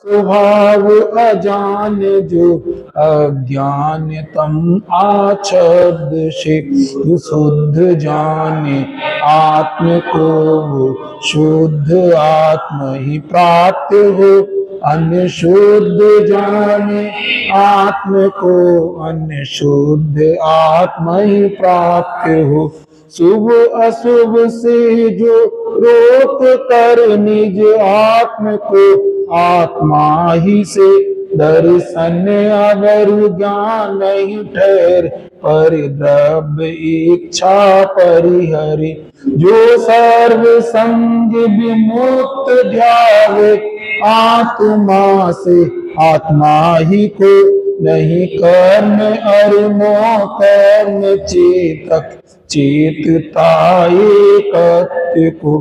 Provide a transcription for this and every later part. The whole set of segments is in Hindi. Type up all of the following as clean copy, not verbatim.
स्वभाव अजान जो अज्ञान तम आच्छद से शुद्ध जाने आत्म को वो शुद्ध आत्म ही प्राप्त हो। अन्य शुद्ध जाने आत्म को अन्य शुद्ध आत्म ही प्राप्त हो। शुभ अशुभ से जो रोक कर निज आत्म को आत्मा ही से दर्शन अवर ज्ञान ही ठहर पर द्रव्य इच्छा परिहरे। जो सर्व संग विमुक्त ध्यावे आत्मा से आत्मा ही को नहीं कर्म अरुमो कर्म चेतक चेतता एकत्व को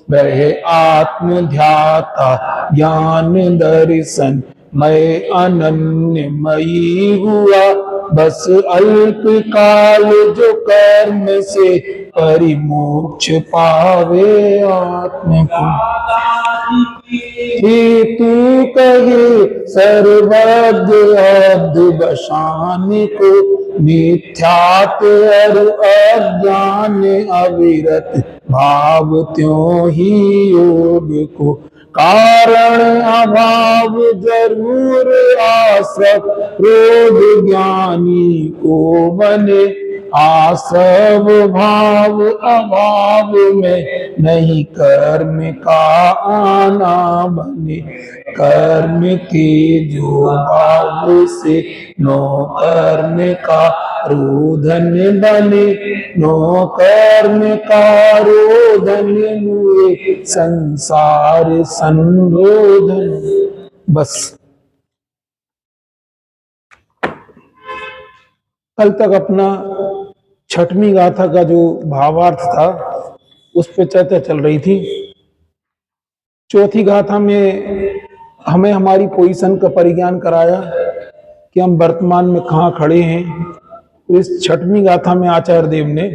वह आत्म ध्याता ज्ञान दर्शन मैं अनन्यमयी हुआ। बस अल्प काल जो कर्म से परिमोक्ष पावे आत्म को। हेतु कहे सर्वज्ञ अब्द बशान को मिथ्यात अज्ञान अविरत भाव त्यों ही योग को। कारण अभाव जरूर आश्रव रोग ज्ञानी को बने। आसव भाव अभाव में नहीं कर्म का आना बने। कर्म के जो भाव से नो कर्म का रोधन बने। नो कर्म का रोधन हुए संसार संरोधन। बस कल तक अपना छठवीं गाथा का जो भावार्थ था उस पर चर्चा चल रही थी। चौथी गाथा में हमें हमारी पोजीशन का परिज्ञान कराया कि हम वर्तमान में कहाँ खड़े हैं। तो इस छठवीं गाथा में आचार्य देव ने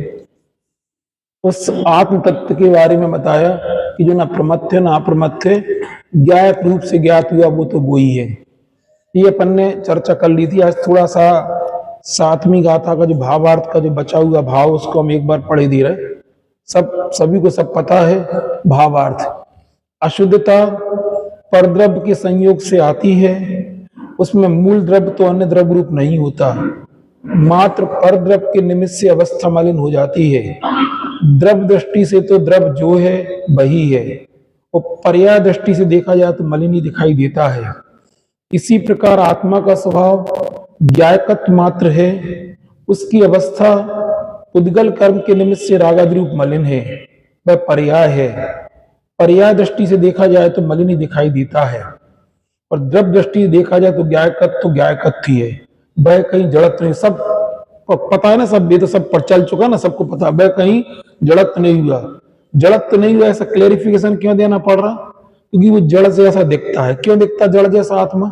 उस आत्म तत्व के बारे में बताया कि जो ना प्रमथ्य ना अप्रमथ्य ज्ञात रूप से ज्ञात हुआ वो तो वो ही है। ये अपन ने चर्चा कर ली थी। आज थोड़ा सा सातवीं गाथा का जो भावार्थ का जो बचा हुआ भाव उसको हम एक बार पढ़े दे रहे। सभी को सब पता है भावार्थ। अशुद्धता परद्रव्य के संयोग से आती है। उसमें मूल द्रव्य तो अन्य द्रव्य रूप नहीं होता। मात्र परद्रव्य के निमित्त से अवस्था मलिन हो जाती है। द्रव्य दृष्टि से तो द्रव्य जो है वही है और पर्याय दृष्टि से देखा जाए तो मलिन ही दिखाई देता है। इसी प्रकार आत्मा का स्वभाव ज्ञायकत मात्र है। उसकी अवस्था उद्गल कर्म के निमित्त से रागादि रूप मलिन है, वह पर्याय है। पर्याय दृष्टि से देखा जाए तो मलिन ही दिखाई देता है और द्रव्य दृष्टि से देखा जाए तो ज्ञायकत ही है। वह कहीं जड़त नहीं। सब पता है ना, सब ये तो सब पर चल चुका ना, सबको पता। वह कहीं जड़त नहीं हुआ। जड़त नहीं हुआ ऐसा क्लेरिफिकेशन क्यों देना पड़ रहा? क्योंकि वो जड़ जैसा दिखता है। क्यों दिखता जड़ जैसा आत्मा?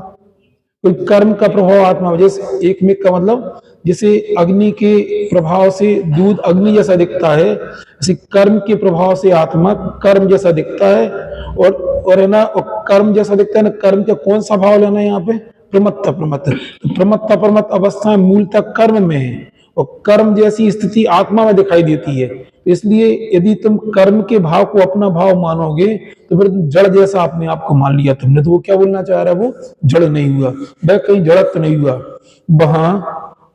कोई कर्म का प्रभाव आत्मा, जैसे एक मिक का मतलब जैसे अग्नि के प्रभाव से दूध अग्नि जैसा दिखता है, ऐसे कर्म के प्रभाव से आत्मा कर्म जैसा दिखता है। और है ना, कर्म जैसा दिखता है ना। कर्म का कौन सा भाव लेना है यहाँ पे? प्रमत्त प्रमत्त। तो प्रमत्त प्रमत्त अवस्था मूलतः कर्म में है और कर्म जैसी स्थिति आत्मा में दिखाई देती है। इसलिए यदि तुम कर्म के भाव को अपना भाव मानोगे तो फिर तुम जड़ जैसा अपने आप को मान लिया तुमने। तो वो क्या बोलना चाह रहा है? वो जड़ नहीं हुआ, वह कहीं जड़त नहीं हुआ। वहां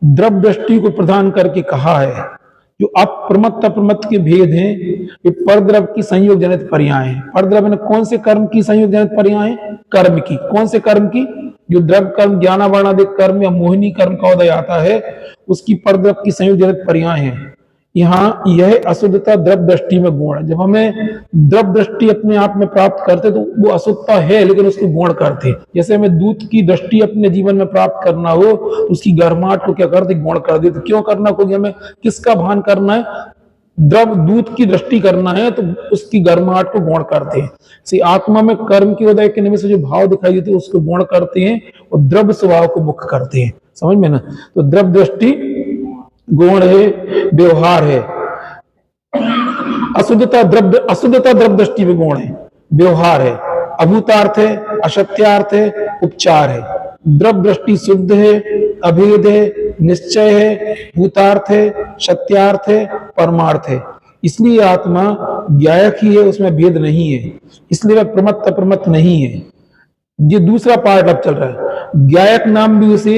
द्रव्य दृष्टि को प्रदान करके कहा है जो अप्रमत्त अप्रमत्त के भेद हैं, ये परद्रव्य की संयोग जनित पर्याय हैं। परद्रव्य ने कौन से कर्म की संयोग जनित पर्याय हैं? कर्म की। कौन से कर्म की? जो द्रव्य कर्म ज्ञानावर्णादिक कर्म या मोहिनी कर्म का उदय आता है उसकी परद्रव्य की संयोग जनित पर्याय हैं। यहाँ यह अशुद्धता द्रव्य दृष्टि में गुण है। जब हमें द्रव्य दृष्टि अपने आप में प्राप्त करते तो वो अशुद्धता है लेकिन उसको गुण करते। जैसे हमें दूध की दृष्टि अपने जीवन में प्राप्त करना हो तो उसकी गर्माहट को क्या करते? गुण कर देते। क्यों करना? क्योंकि हमें किसका भान करना है? द्रव्य दूध की दृष्टि करना है तो उसकी गर्माहट को गुण करते हैं। आत्मा में कर्म के उदय के निमित्त से जो भाव दिखाई देते हैं उसको गुण करते हैं और द्रव्य स्वभाव को मुख्य करते हैं। समझ में ना? तो द्रव्य दृष्टि गुण है, व्यवहार है। अशुद्धता द्रव्य दृष्टि में गुण है, व्यवहार है। अभूतार्थ है, असत्यार्थ है, उपचार है। द्रव दृष्टि शुद्ध है, अभेद है, निश्चय है, भूतार्थ है, सत्यार्थ है, परमार्थ है। इसलिए आत्मा ज्ञायक ही है, उसमें भेद नहीं है, इसलिए वह प्रमत्त अप्रमत्त नहीं है। ये दूसरा पार्ट अब चल रहा है। ज्ञायक नाम भी उसे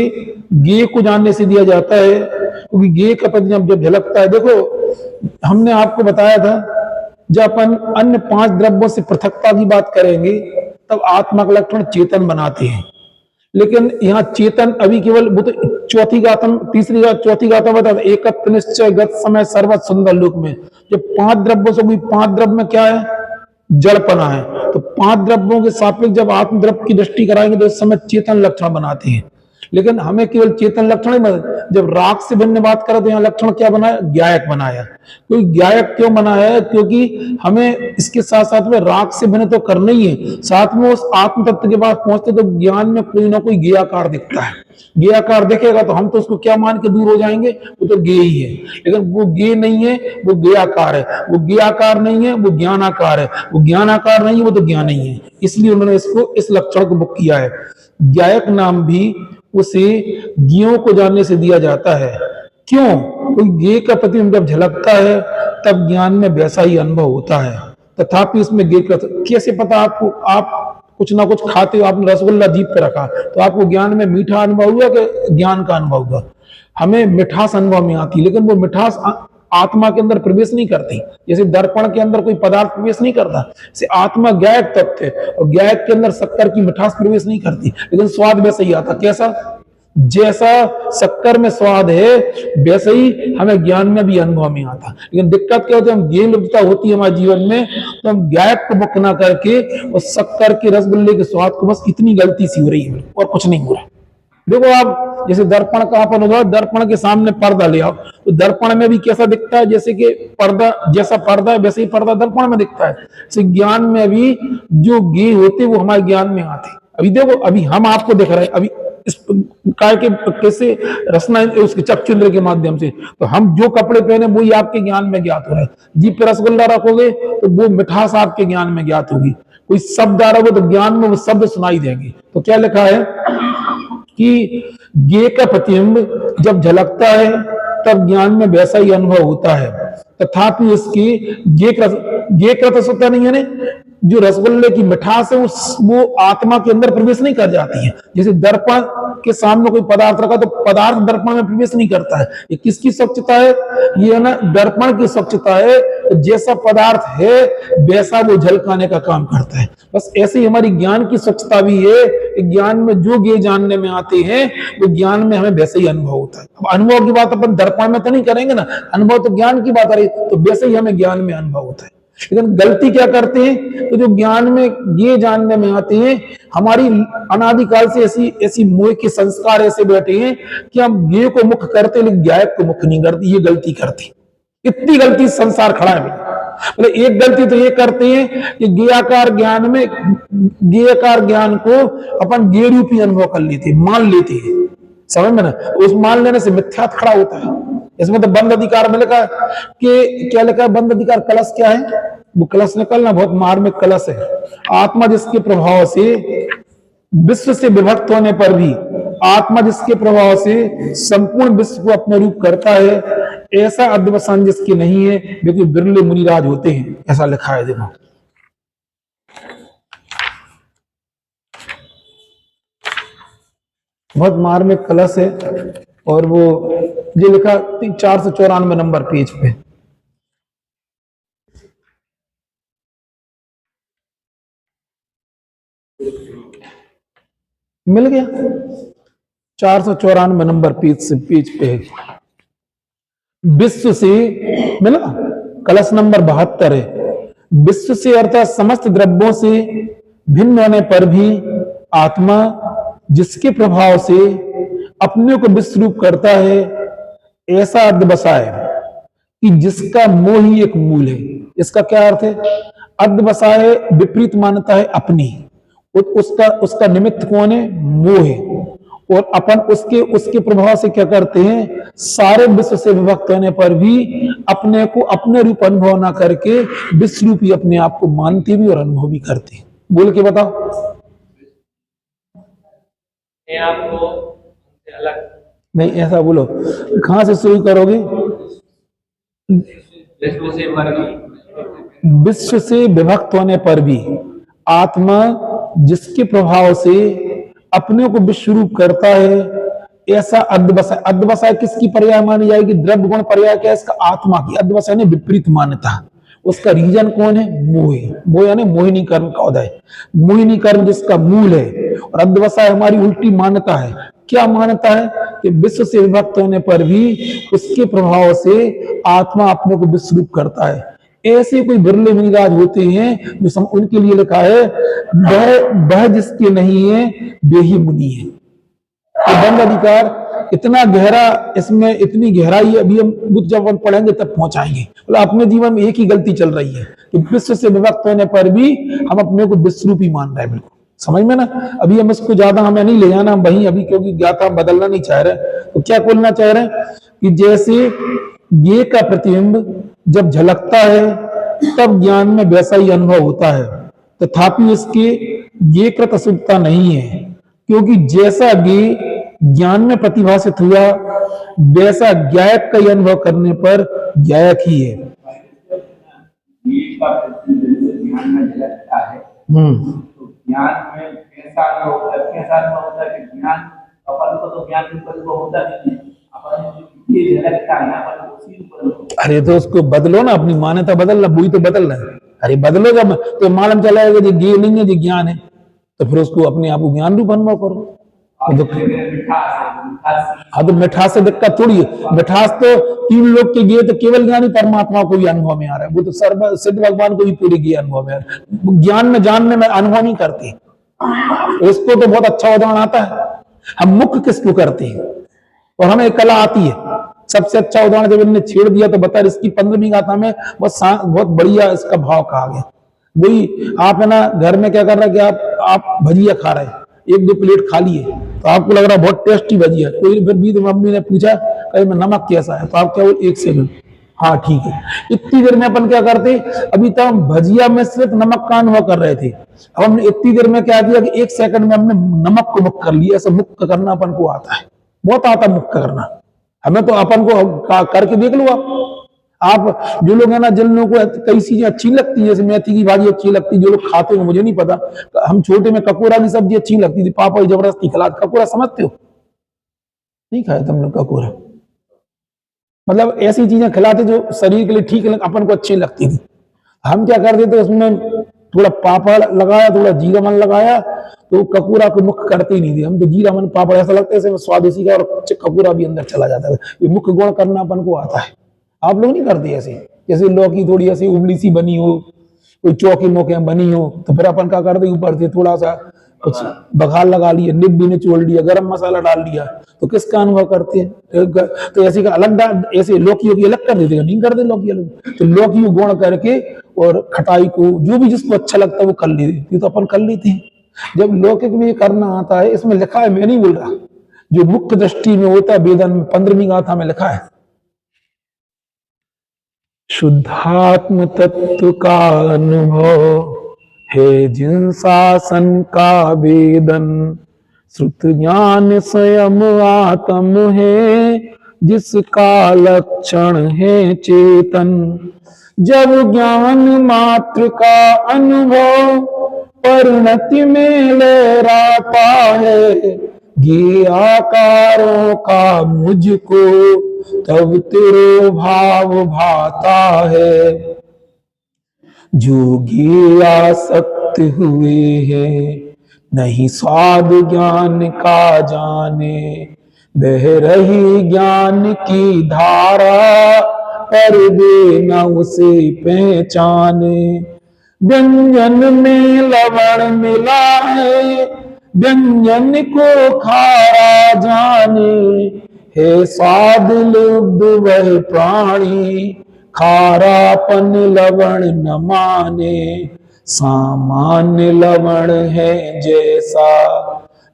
ज्ञेय को जानने से दिया जाता है, क्योंकि ज्ञेय का पद जब झलकता है, देखो हमने आपको बताया था जब अपन अन्य 5 द्रव्यों से पृथकता की बात करेंगे तब आत्मा का लक्षण चेतन बनाते हैं, लेकिन यहाँ चेतन अभी केवल वो तो चौथी गाथा बता एकत्व निश्चय गत समय सर्वत सुंदर लोक में जब 5 द्रव्यों से कोई 5 द्रव्य में क्या है, जड़पना है, तो 5 द्रव्यों के सापेक्ष जब आत्म द्रव्य की दृष्टि कराएंगे तो उस समय चेतन लक्षण बनाते हैं। लेकिन हमें केवल चेतन लक्षण ही जब राग से भिन्न बात करें तो यहाँ लक्षण क्या बनाया, ज्ञायक बनाया। क्योंकि ज्ञायक क्यों बनाया है, क्योंकि हमें इसके साथ साथ में राग से भिन्न तो करना ही है, साथ में उस आत्म तत्व के पास पहुंचते तो ज्ञान में कोई ना कोई ज्ञेयाकार दिखता है। ज्ञेयाकार दिखेगा तो हम तो उसको क्या मान के दूर हो जाएंगे, वो तो ज्ञेय ही है, लेकिन वो ज्ञेय नहीं है, वो ज्ञेयाकार है। वो ज्ञेयाकार नहीं है, वो ज्ञानाकार है। वो ज्ञानाकार नहीं है, वो तो ज्ञान नहीं है। इसलिए उन्होंने इसको इस लक्षण को बुक किया है। ज्ञायक नाम भी उसे ज्ञेयों को जानने से दिया जाता है। क्यों? कोई ज्ञेय का प्रतिबिंब जब झलकता है तब ज्ञान में वैसा ही अनुभव होता है। तथापि इसमें ज्ञेय कैसे पता आपको? आप कुछ ना कुछ खाते हो, आपने रसगुल्ला जीभ पे रखा तो आपको ज्ञान में मीठा अनुभव हुआ कि ज्ञान का अनुभव हुआ? हमें मिठास अनुभव में आती, लेकिन वो मिठास आत्मा के अंदर प्रवेश नहीं करती। जैसे दर्पण के अंदर कोई पदार्थ प्रवेश नहीं करता, जैसे आत्मा ज्ञायक तत्व है और ज्ञायक के अंदर शक्कर की मिठास प्रवेश नहीं करती, लेकिन स्वाद वैसे ही आता। कैसा? जैसा शक्कर में स्वाद है वैसे ही हमें ज्ञान में भी अनुभव में आता। लेकिन दिक्कत क्या होती है, हम ज्ञेय लुप्तता होती है हमारे जीवन में, तो हम ज्ञायक को मुक्त ना करके और शक्कर के रसगुल्ले के स्वाद को, बस इतनी गलती सी हो रही है और कुछ नहीं हो रहा। देखो आप जैसे दर्पण का अपन होगा, दर्पण के सामने पर्दा ले आओ तो दर्पण में भी कैसा दिखता है, जैसे कि पर्दा जैसा पर्दा है वैसे ही पर्दा दर्पण में दिखता है। जैसे ज्ञान में भी जो ज्ञेय होते वो हमारे ज्ञान में आते। अभी देखो, अभी हम आपको देख रहे हैं, अभी इस काय के कैसे रसना उसके चक्षुन्द्र के माध्यम से, तो हम जो कपड़े पहने वही आपके ज्ञान में ज्ञात हो रहा है। जीभ पे रसगुल्ला रखोगे तो वो मिठास आपके ज्ञान में ज्ञात होगी। कोई शब्द आ रहा होगा तो ज्ञान में वो शब्द सुनाई देंगे। तो क्या लिखा है कि ज्ञेय का प्रतिबिंब जब झलकता है तब ज्ञान में वैसा ही अनुभव होता है, तथापि उसकी ज्ञेय रसता नहीं है ने, जो रसगुल्ले की मिठास है वो आत्मा के अंदर प्रवेश नहीं कर जाती है। जैसे दर्पण के सामने कोई पदार्थ रखा तो पदार्थ दर्पण में प्रवेश नहीं करता है। ये किसकी स्वच्छता है? ये है ना दर्पण की स्वच्छता है। जैसा पदार्थ है वैसा वो झलकाने का काम करता है। बस ऐसे ही हमारी ज्ञान की स्वच्छता भी है कि ज्ञान में जो ज्ञेय जानने में आते हैं वो ज्ञान में हमें वैसे ही अनुभव होता है। अब अनुभव की बात अपन दर्पण में तो नहीं करेंगे ना, अनुभव तो ज्ञान की बात आ रही, तो वैसे ही हमें ज्ञान में अनुभव होता है। लेकिन गलती क्या करते हैं, तो जो ज्ञान में ये जानने में आते हैं, हमारी अनादिकाल से ऐसी मोह के संस्कार ऐसे बैठे हैं कि हम ज्ञेय को मुक्त करते लेकिन ज्ञायक को मुक्त नहीं करते। ये गलती करती, इतनी गलती संसार खड़ा है। मतलब एक गलती तो ये करते हैं कि ज्ञेयाकार ज्ञान में ज्ञेयाकार ज्ञान को अपन ज्ञेय रूपी अनुभव कर लेते, मान लेते हैं। समझ में ना? उस मान लेने से मिथ्यात खड़ा होता है। इसमें तो बंद अधिकार में लिखा कि क्या लिखा है? बंद अधिकार कलश क्या है? वो कलश निकलना बहुत मार्मिक कलश है। आत्मा जिसके प्रभाव से विश्व से विभक्त होने पर भी, आत्मा जिसके प्रभाव से संपूर्ण विश्व को अपने रूप करता है, ऐसा अद्वसान जिसके नहीं है वे कोई बिरले मुनिराज होते हैं, ऐसा लिखा है। देखो बहुत मार्मिक कलश है और वो ये लिखा 494 नंबर पेज पे। मिल गया? 494 नंबर पेज पे है। विश्व से मिला? कलश नंबर 72 है। विश्व से अर्थात समस्त द्रव्यों से भिन्न होने पर भी आत्मा जिसके प्रभाव से अपने को विश्व रूप करता है, ऐसा अर्थ बसा है कि जिसका मोह ही एक मूल है। इसका क्या अर्थ है? अर्थ बसा है विपरीत मान्यता है अपनी, उसका निमित्त कौन है? मोह है। और अपन उसके प्रभाव से क्या करते हैं? सारे विश्व से विभक्त होने पर भी अपने को अपने रूप अनुभव ना करके विश्व रूपी अपने आप को मानते भी और अनुभव भी करते हैं। बोल के बताओ। आपको अलग नहीं, ऐसा बोलो, कहां से शुरू करोगे? विश्व से विभक्त होने पर भी आत्मा जिसके प्रभाव से अपने को विश्व रूप करता है, ऐसा अध्यवसाय। अध्यवसाय किसकी पर्याय मानी जाएगी? द्रव्य गुण पर्याय क्या है इसका? आत्मा की। अध्यवसाय ने विपरीत मान्यता। उसका रीजन कौन है? मोह। मोह यानी मोहिनी कर्म का उदय, मोहिनी कर्म जिसका मूल है। और अध्यवसाय हमारी उल्टी मान्यता है। क्या मान्यता है? कि विश्व से विभक्त होने पर भी उसके प्रभाव से आत्मा अपने को विश्व रूप करता है। ऐसे कोई बिरले मुनिराज होते हैं जो उनके लिए लिखा है, वह जिसके नहीं है वे ही मुनि है। तो दंड अधिकार इतना गहरा, इसमें इतनी गहराई अभी हम जब हम पढ़ेंगे तब पहुंचाएंगे। मतलब अपने जीवन में एक ही गलती चल रही है कि विश्व से विभक्त होने पर भी हम अपने को विश्वरूप ही मान रहे हैं। बिल्कुल समझ में ना? अभी हम इसको ज्यादा हमें नहीं ले जाना, हम वहीं अभी, क्योंकि ज्ञाता बदलना नहीं चाह रहे। तो क्या बोलना चाह रहे हैं कि जैसे ये का प्रतिबिंब जब झलकता है तब ज्ञान में वैसा ही अनुभव होता है, तथापि इसके ये कृत अशुद्धता नहीं है, क्योंकि जैसा ये ज्ञान में प्रतिभासित हुआ वैसा ज्ञायक का अनुभव करने पर ज्ञायक ही है। ज्ञान में झलकता है तो ज्ञान में कैसा होता है कि ज्ञान अपन को तो ज्ञान ऊपर को होता नहीं है, अपन ये झलकता है अपन उसी ऊपर। अरे तो उसको बदलो ना, अपनी मान्यता बदलना, वही तो बदलना है। अरे बदलो, जब तो मालूम चलाएगा जो ये नहीं है जो ज्ञान है, तो फिर उसको अपने आप को ज्ञान रूप अनुभव करो। हाँ तो मिठास से दिक्कत थोड़ी है। मिठास तो तीन लोग के लिए तो केवल ज्ञानी परमात्मा को भी अनुभव में आ रहा है, वो तो सर्व सिद्ध भगवान को भी पूरी की अनुभव में आ रहा है। ज्ञान में जानने में अनुभव नहीं करते। इसको तो बहुत अच्छा उदाहरण आता है, हम मुख्य किसको करते हैं और हमें कला आती है। सबसे अच्छा उदाहरण जब इन्होंने छेड़ दिया तो बता, इसकी 15वीं गाथा में बहुत बढ़िया इसका भाव कहा गया। वही आप है ना, घर में क्या कर रहा है कि आप भजिया खा रहे हैं, एक दो प्लेट खा लिए तो आपको लग रहा है बहुत टेस्टी भजिया, कोई फिर भी मम्मी ने पूछा कहीं में नमक कैसा है, तो आप क्या बोल, 1 सेकंड, हाँ ठीक है। इतनी देर में अपन क्या करते, अभी तक हम भजिया में सिर्फ नमक का अनुभव कर रहे थे, अब हमने इतनी देर में क्या किया कि 1 सेकंड में हमने नमक को मुक्त कर लिया। ऐसा मुक्त करना अपन को आता है, बहुत आता मुक्त करना। हमें तो अपन को करके देख लो। आप जो लोग है ना, जिन लोगों को कई चीजें अच्छी लगती है, जैसे मेथी की भाजी अच्छी लगती है, जो लोग खाते हो मुझे नहीं पता। हम छोटे में ककोरा की सब्जी अच्छी लगती थी, पापा जबरदस्ती खिला। ककोरा समझते हो? नहीं खाया तुम लोग ककोरा? मतलब ऐसी चीजें खिलाते जो शरीर के लिए ठीक अपन को अच्छी लगती थी। हम क्या करते थे, उसमें थोड़ा पापड़ लगाया, थोड़ा जीरा मन लगाया, तो कपूरा को मुख्य करते ही नहीं थे हम। तो जीरा मन पापड़ ऐसा लगता है स्वाद इसी का, और कपूरा भी अंदर चला जाता था। ये मुख्य गुण करना अपन को आता है। आप लोग नहीं करते ऐसे? जैसे लौकी थोड़ी ऐसी उबली सी बनी हो, कोई चौकी मौके बनी हो, तो फिर अपन क्या करते, ऊपर से थोड़ा सा कुछ बघार लगा लिया, निब भी निचोड़ लिया, गरम मसाला डाल दिया, तो किसका अनुभव करते हैं? तो ऐसे का अलग ऐसे लौकी की अलग कर देते, नहीं करते लौकी अलग। तो लौकी को गुण करके और खटाई को जो भी जिसको अच्छा लगता है वो कर लेते, तो अपन कर लेते हैं। जब लौकिक में करना आता है, इसमें लिखा है, मैं नहीं बोल रहा, जो मुख्य दृष्टि में होता है वेदन में 15वीं गाथा में लिखा है, शुद्धात्म तत्व का अनुभव है जिन शासन का वेदन, श्रुत ज्ञान स्वयं आत्म है जिसका लक्षण है चेतन। जब ज्ञान मात्र का अनुभव परिणति में लहराता है, ये आकारों का मुझको तब तेरो भाव भाता है। जोगी आसक्त हुए हैं नहीं स्वाद ज्ञान का जाने, बह रही ज्ञान की धारा पर वे न उसे पहचाने। व्यंजन में लवण मिला है व्यंजन को खारा जाने, हे स्वाद लुब्ध वह प्राणी खारापन लवण न माने। सामान्य लवण है जैसा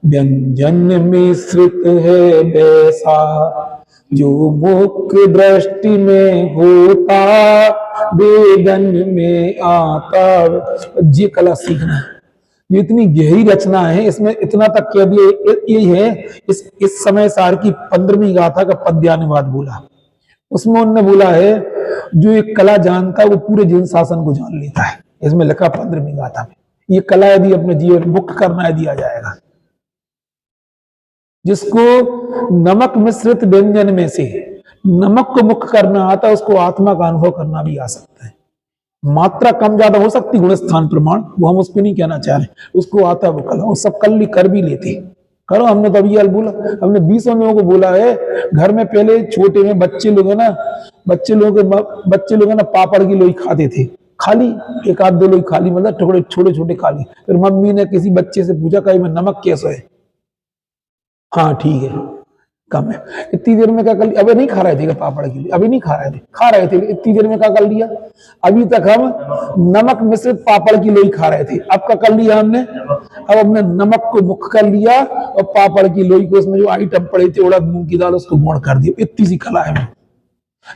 व्यंजन मिश्रित है वैसा, जो मुख्य दृष्टि में होता वेदन में आता। जी कला सीखना है, ये इतनी गहरी रचना है, इसमें इतना तक कह दिया ये है। इस समय सार की 15वीं गाथा का पद्यानुवाद बोला, उसमें उन्होंने बोला है जो एक कला जानता है वो पूरे जीवन शासन को जान लेता है। इसमें लिखा 15वीं गाथा में, ये कला यदि अपने जीवन में मुक्त करना यदि आ जाएगा, जिसको नमक मिश्रित व्यंजन में से नमक को मुक्त करना आता है, उसको आत्मा का अनुभव करना भी आ सकता है। मात्रा कम ज्यादा हो सकती, गुण स्थान प्रमाण, वो हम उसको नहीं कहना चाह रहे, उसको आता है वो कला, वो सब कल कर भी लेते। करो, हमने तो अभी यार बोला, हमने 20 लोगों को बोला है घर में पहले छोटे में बच्चे लोग है ना, बच्चे लोग है ना पापड़ की लोई खाते थे, खाली एक आध दो लोई खाली, मतलब टुकड़े छोटे छोटे खाली। फिर मम्मी ने किसी बच्चे से पूछा कहीं में नमक कैसा है, हाँ ठीक है कम है। इतनी देर में क्या कर लिया, अभी नहीं खा रहे थे पापड़ के लिए, अभी नहीं खा रहे थे, इतनी देर में क्या कर लिया, अभी तक हम नमक मिश्रित पापड़ की लोई खा रहे थे, अब क्या कर लिया हमने, अब हमने नमक को मुक्त कर लिया और पापड़ की लोई को उसमें जो आइटम पड़े थे उड़द मूंग की दाल उसको गुण कर दिया। इतनी सी कला है।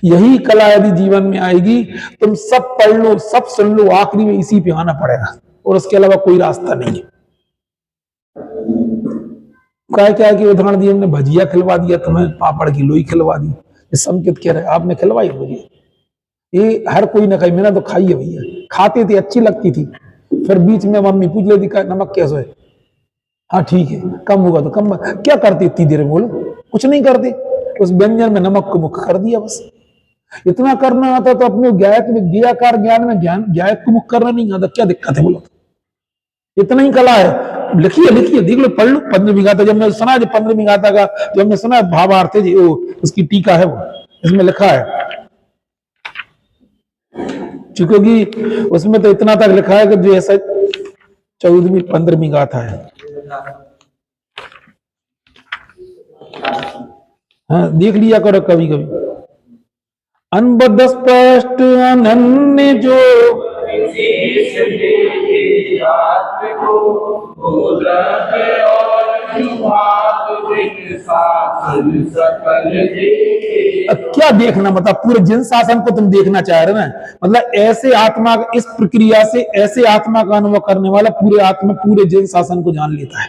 यही कला यदि जीवन में आएगी, तुम सब पढ़ लो, सब सुन लो, आखिरी में इसी पे आना पड़ेगा और उसके अलावा कोई रास्ता नहीं है। क्या कि उदाहरण दिए, हमने भजिया खिलवा दिया तुम्हें, पापड़ की लोई खिलवा दी, ये संकेत कह रहे आपने खिलवाई भजिया, ये हर कोई ना खाई, मैंने तो खाई है भैया, खाते थे अच्छी लगती थी, फिर बीच में मम्मी पूछ लेती नमक कैसे है, हाँ ठीक है कम होगा तो कम, क्या करते इतनी देर में, बोलो कुछ नहीं करते, उस व्यंजन में नमक को मुक्त कर दिया बस। इतना करना आता तो अपने गायक में गियाकार ज्ञान में गायक को मुक्त करना नहीं आता, क्या दिक्कत है बोलो, इतना ही कला है। लिखिए देख लो, पढ़ लो 15वीं गाथा, जब मैं सुना 15वीं गाथा का जो हमने सुना भावार्थ है वो उसकी टीका है, वो इसमें लिखा है, क्योंकि उसमें तो इतना तक लिखा है कि जो ऐसा 14वीं 15वीं गाथा है। हाँ देख लिया करो कभी कभी, अनबद्ध स्पष्ट अनन्य जो क्या देखना, मतलब पूरे जिन शासन को तुम देखना चाह रहे ना, मतलब ऐसे आत्मा, इस प्रक्रिया से ऐसे आत्मा का अनुभव करने वाला पूरे आत्मा पूरे जिन शासन को जान लेता है।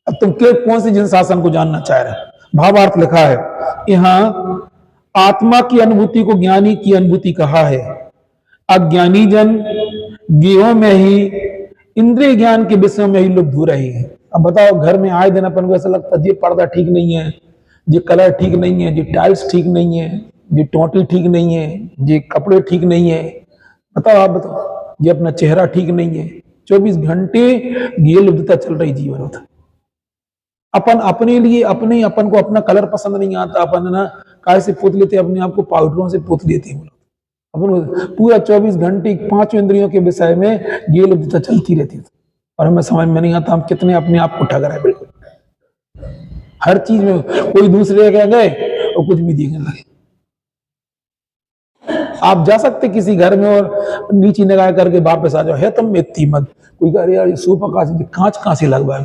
अब तुम कौन से जिन शासन को जानना चाह रहे हैं, भावार्थ लिखा है यहां, आत्मा की अनुभूति को ज्ञानी की अनुभूति कहा है, अज्ञानी जन गेहों में ही इंद्रिय ज्ञान के विषयों में ही लुप्त हो रहे हैं। अब बताओ, घर में आए दिन अपन को ऐसा लगता है ये पर्दा ठीक नहीं है, ये कलर ठीक नहीं है, ये टाइल्स ठीक नहीं है, ये टोटी ठीक नहीं है, ये कपड़े ठीक नहीं है, बताओ आप बताओ, ये अपना चेहरा ठीक नहीं है, 24 घंटे ये लुप्तता चल रही जीवन में। अपन अपने लिए अपन को अपना कलर पसंद नहीं आता, अपन ना काय से पोत लेते, अपने आप को पाउडरों से पोत लेते हैं, अपन पूरा 24 घंटे 5 इंद्रियों के विषय में ये लुप्तता चलती रहती है और हमें समझ में नहीं आता हम कितने अपने आप को ठग रहे हैं। बिल्कुल हर चीज में कोई दूसरे के गए और कुछ भी देखने लगे। आप जा सकते किसी घर में और नीचे निगाह करके वापस आ जाओ, है तुम इतनी मत, कोई कह यार ये सोफा कहां से लगवाए,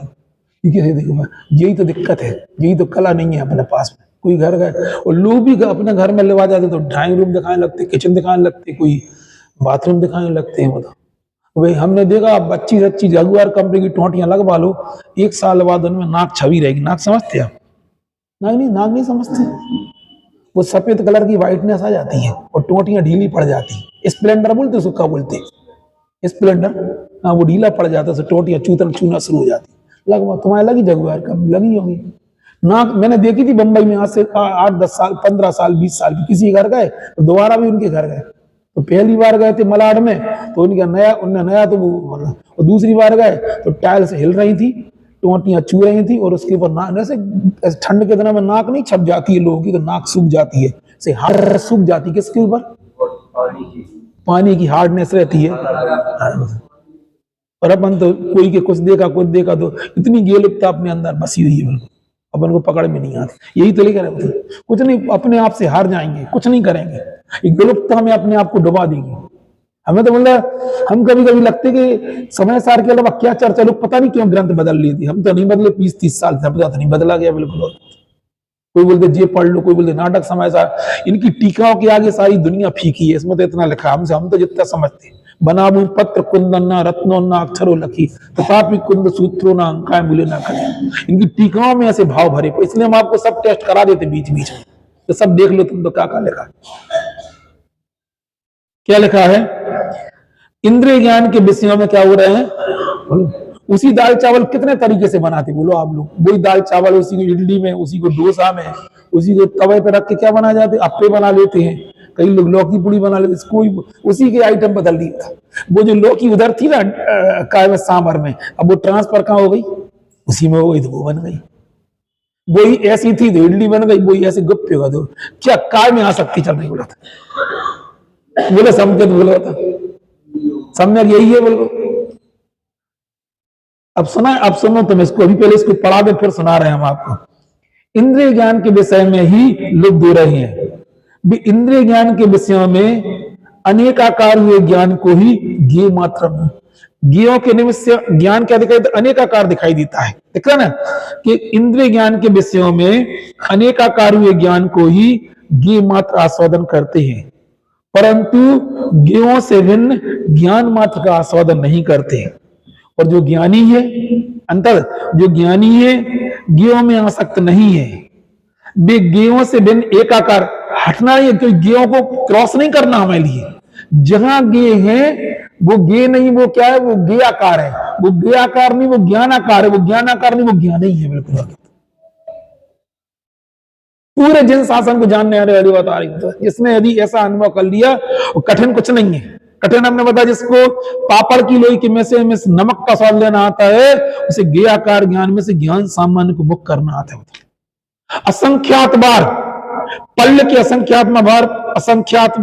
देखो, यही तो दिक्कत है, यही तो कला नहीं है अपने पास में। कोई घर गए और लोग भी अपने घर में लेवा जाते तो ड्राइंग रूम दिखाने लगते, किचन दिखाने लगते, कोई बाथरूम दिखाने लगते हैं। मतलब भाई हमने देखा 25 जगुआर कंपनी की टोटियां लगवा लो, 1 साल बाद उनमें नाक छवि रहेगी। नाक समझते आप? नाक नहीं समझते। वो सफेद कलर की व्हाइटनेस आ जाती है और टोटियां ढीली पड़ जाती है। स्प्लेंडर बोलते उसको, क्या बोलते हैं स्प्लेंडर, हाँ वो ढीला पड़ जाता है, टोटियां चूना शुरू हो जाती है। लगवा तुम्हारे लगी जगुआर कब लगी होगी नाक? मैंने देखी थी बंबई में आज से 8-10 साल 15 साल 20 साल की, किसी घर गए तो दोबारा भी उनके घर गए, तो पहली बार गए थे मलाड में तो उनने नया तो वो, और दूसरी बार गए तो टाइल्स हिल रही थी, टोटियां चू रही थी और उसके ऊपर नाक, जैसे ठंड के दिनों में नाक नहीं छप जाती है लोगों की, तो नाक सूख जाती है, से हार्ड सूख जाती है। किसके ऊपर? पानी की हार्डनेस रहती है। और अपन तो कोई के कुछ देखा तो इतनी गेलुप्ता अपने अंदर बसी हुई है, बिल्कुल अपन को पकड़ में नहीं आती। यही तो लेकर कुछ नहीं, अपने आप से हार जाएंगे, कुछ नहीं करेंगे, एक गेलुप्ता हमें अपने आप को डुबा देगी। हमें तो मतलब हम कभी कभी लगते कि समय सार के अलावा क्या चर्चा, लोग पता नहीं क्यों ग्रंथ बदल लिए थी, हम तो नहीं बदले 20-30 साल से, पता नहीं बदला गया बिल्कुल। कोई बोलते जे पढ़ लो, कोई बोलते नाटक समय सार, इनकी टीकाओं के आगे सारी दुनिया फीकी है, इसमें तो इतना लिखा, हम तो जितना समझते बनाबू पत्र कुंदन रत्नो न अक्षरो लखी तथापि कुंद सूत्रो न अंकाय मूल्य न खली। इनकी टीकाओं में ऐसे भाव भरे, इसलिए हम आपको सब टेस्ट करा देते बीच बीच में, तो सब देख लो तुम तो क्या लिखा, क्या लिखा है। इंद्रिय ज्ञान के विषयों में क्या हो रहे हैं, उसी दाल चावल कितने तरीके से बनाते बोलो आप लोग, वही दाल चावल उसी को इडली में, उसी को डोसा में, उसी को तवे पे रख के क्या बना जाते, अप्पे बना लेते हैं, कई लोग लौकी पूड़ी बना लेते, इसको उसी के आइटम बदल दिया था। वो जो लौकी उधर थी ना काय में सांभर में, अब वो ट्रांसफर कहाँ हो गई, उसी में हो गई, तो वो बन गई। वही ऐसी थी तो इडली बन गई, वही ऐसे गुप्त होगा तो क्या काय में आसक्ति चल रही बोला था, बोले समझ बोला था, सम्यक यही है बोलो। अब सुनो तुम इसको, अभी पहले इसको पढ़ा दे फिर सुना रहे हैं हम आपको। इंद्रिय ज्ञान के विषय में ही लोग दे रहे हैं, भी इंद्रिय ज्ञान के विषयों में अनेकाकार हुए ज्ञान को ही ज्ञेय मात्र में, ज्ञेयों के निमित्त ज्ञान क्या दिखाई देता, अनेकाकार दिखाई देता है, देख रहे ना कि इंद्रिय ज्ञान के विषयों में अनेकाकार हुए ज्ञान को ही ज्ञेय मात्र आस्वादन करते हैं, परंतु ज्ञेयों से भिन्न ज्ञान मात्र का आस्वादन नहीं करते। और जो ज्ञानी है, अंतर जो ज्ञानी है ज्ञेयों में आसक्त नहीं है, वे ज्ञेयों से भिन्न एकाकार, हटना है, क्योंकि ज्ञेयों को क्रॉस नहीं करना हमारे लिए, जहां ज्ञेय है वो ज्ञेय नहीं, वो क्या है, वो ज्ञेयाकार है, वो ज्ञेयाकार नहीं, वो ज्ञानाकार है, वो ज्ञानाकार नहीं, वो ज्ञान ही है। बिल्कुल पूरे जिन शासन को जानने वाले वाली बता रही हूं, जिसने यदि ऐसा अनुभव कर लिया, वो कठिन कुछ नहीं है। कठिन हमने बताया जिसको पापड़ की लोई के में से नमक का स्वाद लेना आता है, उसे ज्ञेयाकार ज्ञान में से ज्ञान सामान्य को मुक्त करना आता है। असंख्यात बार पल्ल के असंख्यात बार असंख्यात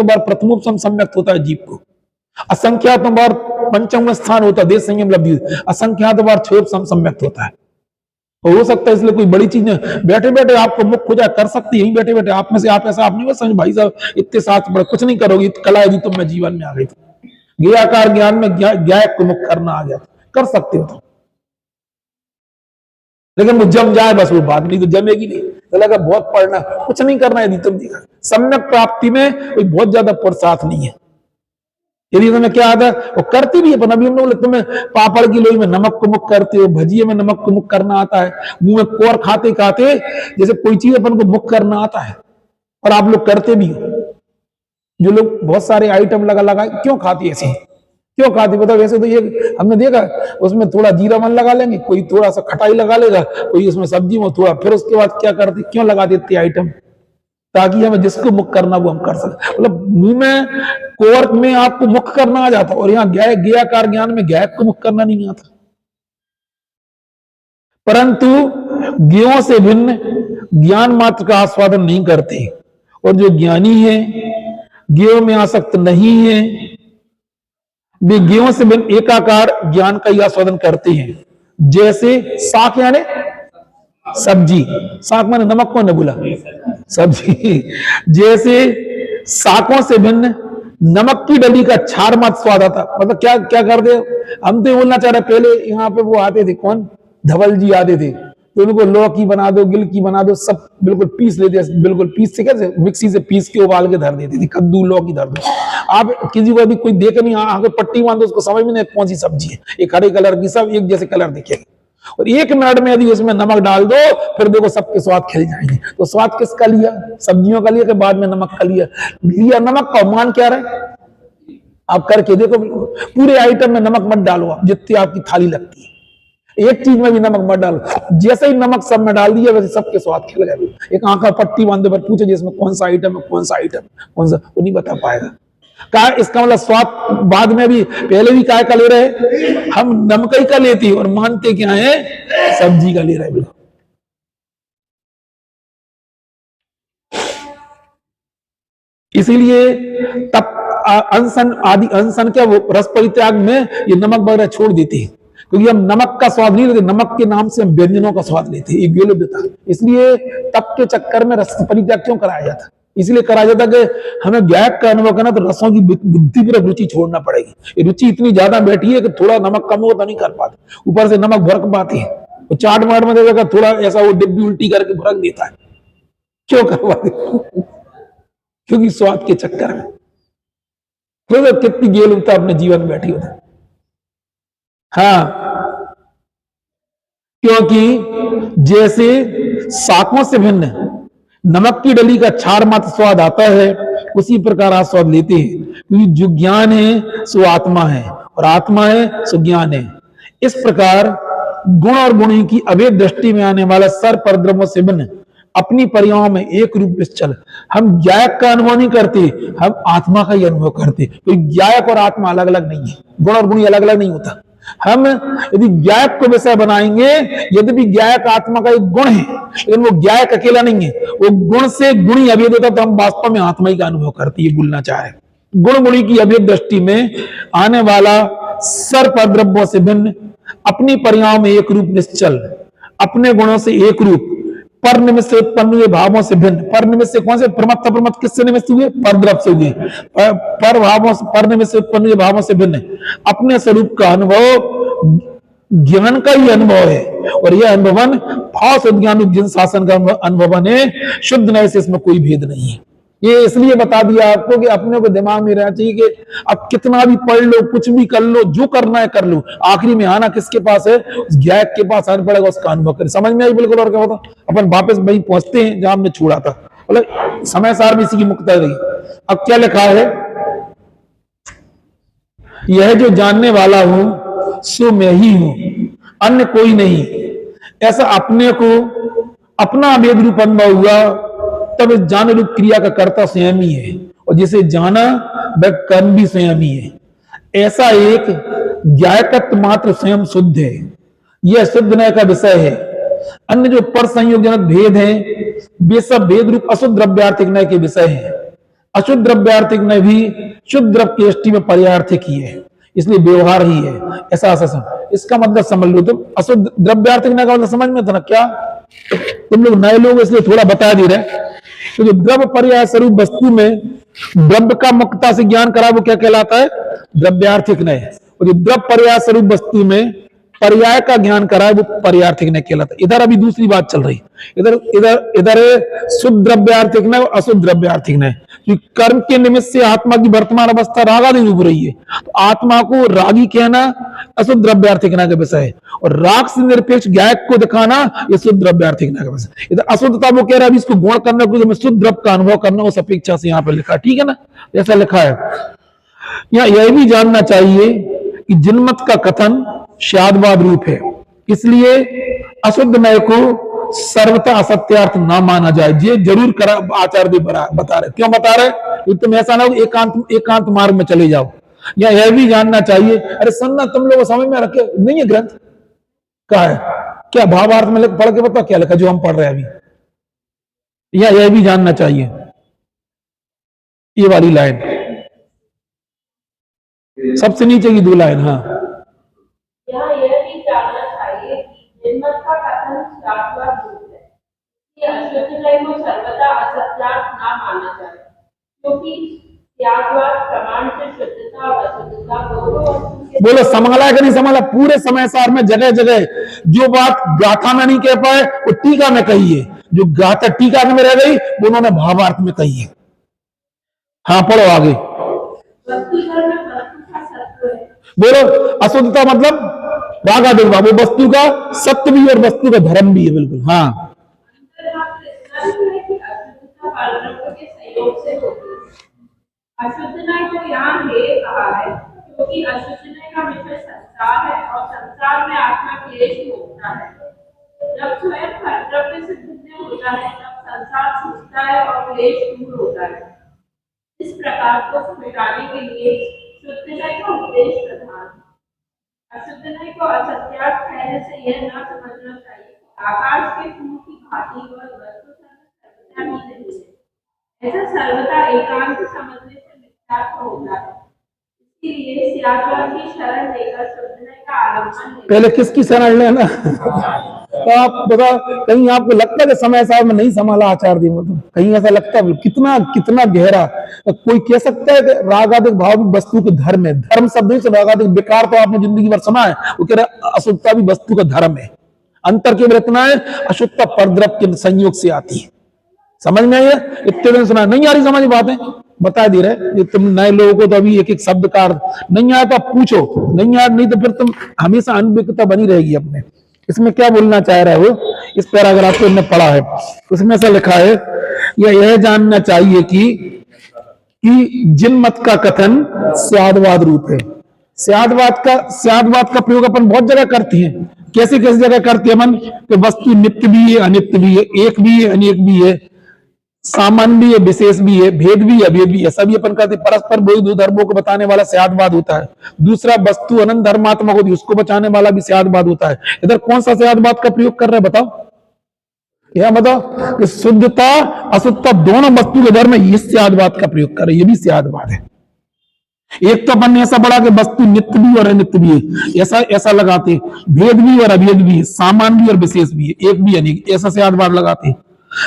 बार प्रथमोपम सम्यक्त होता है जीव को, असंख्यात बार पंचम स्थान होता है देश संयम लब्धि, असंख्यात बार क्षोभ सम्यक्त होता है। तो हो सकता है इसलिए कोई बड़ी चीज बैठे बैठे आपको मुक्त हो जाए, कर सकती है यहीं बैठे बैठे आप में से, आप ऐसा आप नहीं समझ भाई साहब इतने साथ बड़ा कुछ नहीं करोगी, कला यदि तुम में जीवन में आ गई, ज्ञेयाकार ज्ञान में ज्ञायक को मुक्त करना आ गया, कर सकते हो तुम, लेकिन वो जम जाए बस वो बात, नहीं तो जमेगी नहीं। तो लगा बहुत पढ़ना, कुछ नहीं करना, यदि तुम देखा सम्यक प्राप्ति में कोई बहुत ज्यादा पुरुषार्थ नहीं है। यदि तुम्हें क्या आता है वो करती भी है, पर अभी हम लोग तुम्हें पापड़ की लोई में नमक को मुक्त करते हो, भजिए में नमक को मुक्त करना आता है, मुंह में कोर खाते खाते जैसे कोई चीज अपन को मुक्त करना आता है, और आप लोग करते भी हो। जो लोग बहुत सारे आइटम लगा क्यों खाते ऐसे, क्यों खाते पता, वैसे तो ये हमने देखा उसमें थोड़ा जीरा मन लगा लेंगे, कोई थोड़ा सा खटाई लगा लेगा, कोई उसमें सब्जी में थोड़ा, फिर उसके बाद क्या करते, क्यों लगा देते आइटम, ताकि हमें जिसको मुक्त करना वो हम कर सके। मतलब मुंह में कोर्क में आपको मुक्त करना आ जाता, और यहाँ ज्ञेयाकार ज्ञान में ज्ञायक को मुक्त करना नहीं आता। परंतु ज्ञेयों से भिन्न ज्ञान मात्र का आस्वादन नहीं करते, और जो ज्ञानी है ज्ञेयों में आसक्त नहीं है, वे ज्ञेयों से भिन्न एकाकार ज्ञान का ही आस्वादन करते हैं। जैसे साख यानी सब्जी, साख माने नमक को न बोला, सब्जी, जैसे साकों से भिन्न नमक की डली का क्षार मत स्वाद आता। मतलब क्या क्या कर दे, हम तो बोलना चाह रहे, पहले यहाँ पे वो आते थे, कौन, धवल जी आते थे, तो उनको लौकी बना दो, गिल की बना दो, सब बिल्कुल पीस लेते, बिल्कुल पीस से कैसे मिक्सी से पीस के उबाल के धर देती थी, कद्दू लौकी धर दो। आप किसी को अभी कोई देखे नहीं, आगे पट्टी बांध दो, उसको समझ में नहीं कौन सी सब्जी है, एक हरे कलर की, सब एक जैसे कलर दिखेगा, और 1 मिनट में यदि उसमें नमक डाल दो, फिर देखो सबके स्वाद खिल जाएंगे। तो स्वाद किसका लिया, सब्जियों का लिया कि बाद में नमक का लिया नमक का, मान क्या रहे, आप करके देखो, बिल्कुल पूरे आइटम में नमक मत डालो, आप जितनी आपकी थाली लगती है, एक चीज में भी नमक मत डालो, जैसे ही नमक सब में डाल दिया वैसे सबके स्वाद खिल गए। एक आंखा पट्टी बांधे पर पूछे जिसमें कौन सा आइटम है, कौन सा आइटम, कौन सा, वो नहीं बता पाएगा। कहा इसका मतलब स्वाद बाद में भी, पहले भी काय का ले रहे, हम नमक ही का लेते और मानते क्या है, सब्जी का ले रहे। बिल्कुल इसीलिए तब अनशन आदि, अनशन क्या, वो रस परित्याग में ये नमक वगैरह छोड़ देते हैं, क्योंकि हम नमक का स्वाद नहीं लेते, नमक के नाम से हम व्यंजनों का स्वाद लेते हैं, एक था। इसलिए तप के चक्कर में रस परित्याग क्यों कराया जाता, इसलिए कराया जाता कि हमें ज्ञायक का अनुभव करना, तो रसों की बुद्धि पर रुचि छोड़ना पड़ेगी। ये रुचि इतनी ज्यादा बैठी है कि थोड़ा नमक कम हो तो नहीं कर पाते, ऊपर से नमक भड़क पाते हैं, तो चाट माट में देखा थोड़ा ऐसा वो डिब्बी उल्टी करके भड़क देता है, क्यों करवाते, क्योंकि स्वाद के चक्कर में। तो कितनी गेल होता अपने जीवन में बैठी होता। हाँ, क्योंकि जैसे शाकों से भिन्न नमक की डली का क्षार मात्र स्वाद आता है, उसी प्रकार आप स्वाद लेते हैं, क्योंकि जो ज्ञान है सो आत्मा है और आत्मा है सो ज्ञान है। इस प्रकार गुण और गुणी की अभेद दृष्टि में आने वाला सर पर द्रव्यों से भिन्न अपनी परियाओं में एक रूप निश्चल। हम ज्ञायक का अनुभव नहीं करते, हम आत्मा का ही अनुभव करते। तो ज्ञायक और आत्मा अलग अलग नहीं है, गुण और गुणी अलग अलग नहीं होता। हम यदि ज्ञायक को विषय बनाएंगे, यदि ज्ञायक आत्मा का एक गुण है, लेकिन वो ज्ञायक अकेला नहीं है, वो गुण से गुणी अभेद होता, तो हम वास्तव में आत्मा ही का अनुभव करते। ये बोलना चाह रहे, गुण गुणी की अभेद दृष्टि में आने वाला सर पर द्रव्यों से भिन्न अपनी परियाओं में एक रूप निश्चल, अपने गुणों से एक रूप, पर निमित्त से उत्पन्न हुए भावों से भिन्न। पर निमित्त से कौन से? प्रमत्त प्रमत्त किससे निमित्त हुए? पर द्रव्य से हुए। पर भावों से, पर निमित्त से उत्पन्न हुए भावों से भिन्न अपने स्वरूप का अनुभव ज्ञान का ही अनुभव है। और यह अनुभवन भाव से ज्ञान जिन शासन का अनुभवन है, शुद्ध नए से इसमें कोई भेद नहीं है। ये इसलिए बता दिया आपको कि अपने को दिमाग में रहना चाहिए कि अब कितना भी पढ़ लो, कुछ भी कर लो, जो करना है कर लो, आखिरी में आना किसके पास है? उस ज्ञायक के पास आना पड़ेगा, उसका अनुभव करें। समझ में आई बिल्कुल। और क्या होता, अपन वापस वही पहुंचते हैं जहां हमने छोड़ा था, मतलब समय सार में इसी की मुक्ता रही। अब क्या लिखा है? यह जो जानने वाला हूं सो मैं ही हूं, अन्य कोई नहीं। ऐसा अपने को अपना अभेद रूप अनुभव हुआ, तब इस जान रूप क्रिया का कर्ता स्वयं ही है, और जिसे जाना वह कर्म भी स्वयं ही है। ऐसा एक ज्ञायकत्व मात्र स्वयं शुद्ध है, यह शुद्ध नय का विषय है। अन्य जो पर संयोग जनक भेद है, वे सब भेद रूप अशुद्ध द्रव्यार्थिक नय के विषय है। अशुद्ध द्रव्यार्थिक नय भी शुद्ध द्रव्य की दृष्टि में पर्यार्थिक ही है, इसलिए व्यवहार ही है। ऐसा इसका मतलब समझ लो तुम। अशुद्ध द्रव्यार्थिक नय का मतलब समझ में था ना? क्या तुम लोग नए लोग इसलिए थोड़ा बता दे रहे। तो जो द्रव्य पर्याय स्वरूप वस्तु में द्रव्य का मुक्तता से ज्ञान करा, वो क्या कहलाता है? द्रव्यार्थिक नय। और जो द्रव्य पर्याय स्वरूप वस्तु में पर्याय का ज्ञान करा है, वो पर्यार्थिक नय कहलाता है। इधर अभी दूसरी बात चल रही, इधर इधर इधर शुद्ध द्रव्यार्थिक नय और अशुद्ध द्रव्यार्थिक नय। कर्म के निमित्त से आत्मा की वर्तमान अवस्था रागादि रूप रही है, तो आत्मा को रागी कहना अशुद्ध द्रव्यार्थिक नय का विषय है, और राग से निरपेक्ष ज्ञायक को दिखाना ये शुद्ध द्रव्यार्थिक नय का विषय है। इधर अशुद्धता वो कह रहा है इसको गुण करने को, शुद्ध द्रव्य का अनुभव करना, उस अपेक्षा से यहाँ पर लिखा, ठीक है ना? जैसा लिखा है यहाँ। यह भी जानना चाहिए कि जिनमत का कथन शादवाद रूप है, इसलिए अशुद्ध नय को सर्वथा असत्यार्थ ना माना जाए। ये जरूर करा आचार्य भी बता रहे। क्यों बता रहे? तुम ऐसा ना हो एकांत मार्ग में चले जाओ। या यह भी जानना चाहिए, अरे सुनना, तुम लोग समझ में रखे नहीं है ग्रंथ का है क्या? भावार्थ में पढ़ के बताओ क्या लिखा जो हम पढ़ रहे हैं अभी। या यह भी जानना चाहिए, ये वाली लाइन सबसे नीचे की 2 लाइन। हाँ, यहाँ यह भी जानना चाहिए कि जिनमत का कथन शादवाद रूप है, कि अशुद्ध नय को सर्वथा असत्यार्थ ना माना जाए, क्योंकि त्यागवाद प्रमाण से शुद्धता और अशुद्धता दोनों। बोलो संभाला है कि नहीं संभाला? पूरे समय सार में जगह जगह जो बात गाथा में नहीं कह पाए वो टीका में कही है, जो गाथा टीका में रह गई वो उन्होंने भावार्थ में कही है। हाँ, पढ़ो आगे। बोलो अशुद्धता मतलब रागादि भाव, वो वस्तु का सत्य भी और वस्तु का धर्म भी है। बिल्कुल। हाँ, अशुद्ध नय को यहाँ हे कहा है, क्योंकि अशुद्ध नय का विषय संसार है, और संसार में आत्मा क्लेश होता है। जब स्वयं द्रव्य से भिन्न होता है, तब संसार छूटता है और क्लेश दूर होता है। इस प्रकार को मिटाने के लिए शुद्ध नय का उपदेश प्रधान है। अशुद्ध नय को असत्यार्थ कहने से यह न समझना चाहिए कि आकाश के फूल की भांति वह वस्तु सर्वथा ही नहीं है। ऐसा सर्वथा एकांत समझने से मिथ्यात्व होता है। इसलिए त्यागवाद की शरण लेकर शुद्ध नय का आलम्बन। पहले किसकी शरण लेना? तो आप बता, कहीं आपको लगता है कि समय साहब में नहीं संभाला आचार्य जी? तो कहीं ऐसा लगता है? कितना कितना गहरा। तो कोई कह सकता है कि रागादिक भाव भी वस्तु के धर्म है? धर्म शब्द से रागादिक विकार तो आपने जिंदगी भर सुना है, वो कह रहा अशुद्धता भी वस्तु का धर्म है। अंतर केवल इतना है, अशुद्धता परद्रव्य के संयोग से आती है। समझ में आई है? इतने दिन सुना नहीं आ रही समझ बातें? बता दे रहे। ये तुम नए लोगों को तो अभी एक एक शब्द का अर्थ नहीं आया तो आप पूछो, नहीं आया नहीं तो फिर तुम हमेशा अनभिज्ञता बनी रहेगी अपने। इसमें क्या बोलना चाह रहा है वो, इस पैराग्राफ को हमने पढ़ा है, उसमें ऐसा लिखा है, यह जानना चाहिए कि जिन मत का कथन स्यादवाद रूप है। स्यादवाद का प्रयोग अपन बहुत जगह करते हैं। कैसे कैसे जगह करते हैं मन कि वस्तु नित्य भी है, अनित्य भी है, एक भी है, अनेक भी है, सामान्य भी है, विशेष भी है, भेद भी है, अभेद भी है, ऐसा भी अपन कहते हैं। परस्पर विरोधी दो धर्मों को बताने वाला स्यादवाद होता है। दूसरा, वस्तु अनंत धर्मात्मक होती है, उसको बचाने वाला भी स्यादवाद होता है। इधर कौन सा स्यादवाद का प्रयोग कर रहे हैं बताओ? क्या बताओ कि शुद्धता अशुद्धता दोनों वस्तु के धर्म में ये स्यादवाद का प्रयोग कर रहे हैं। ये भी स्यादवाद है। एक तो अपन ने ऐसा पढ़ा कि वस्तु नित्य भी और अनित्य भी है, ऐसा लगाते, भेद भी और अभेद भी है, सामान्य भी और विशेष भी है, एक भी अनेक, ऐसा स्यादवाद लगाते।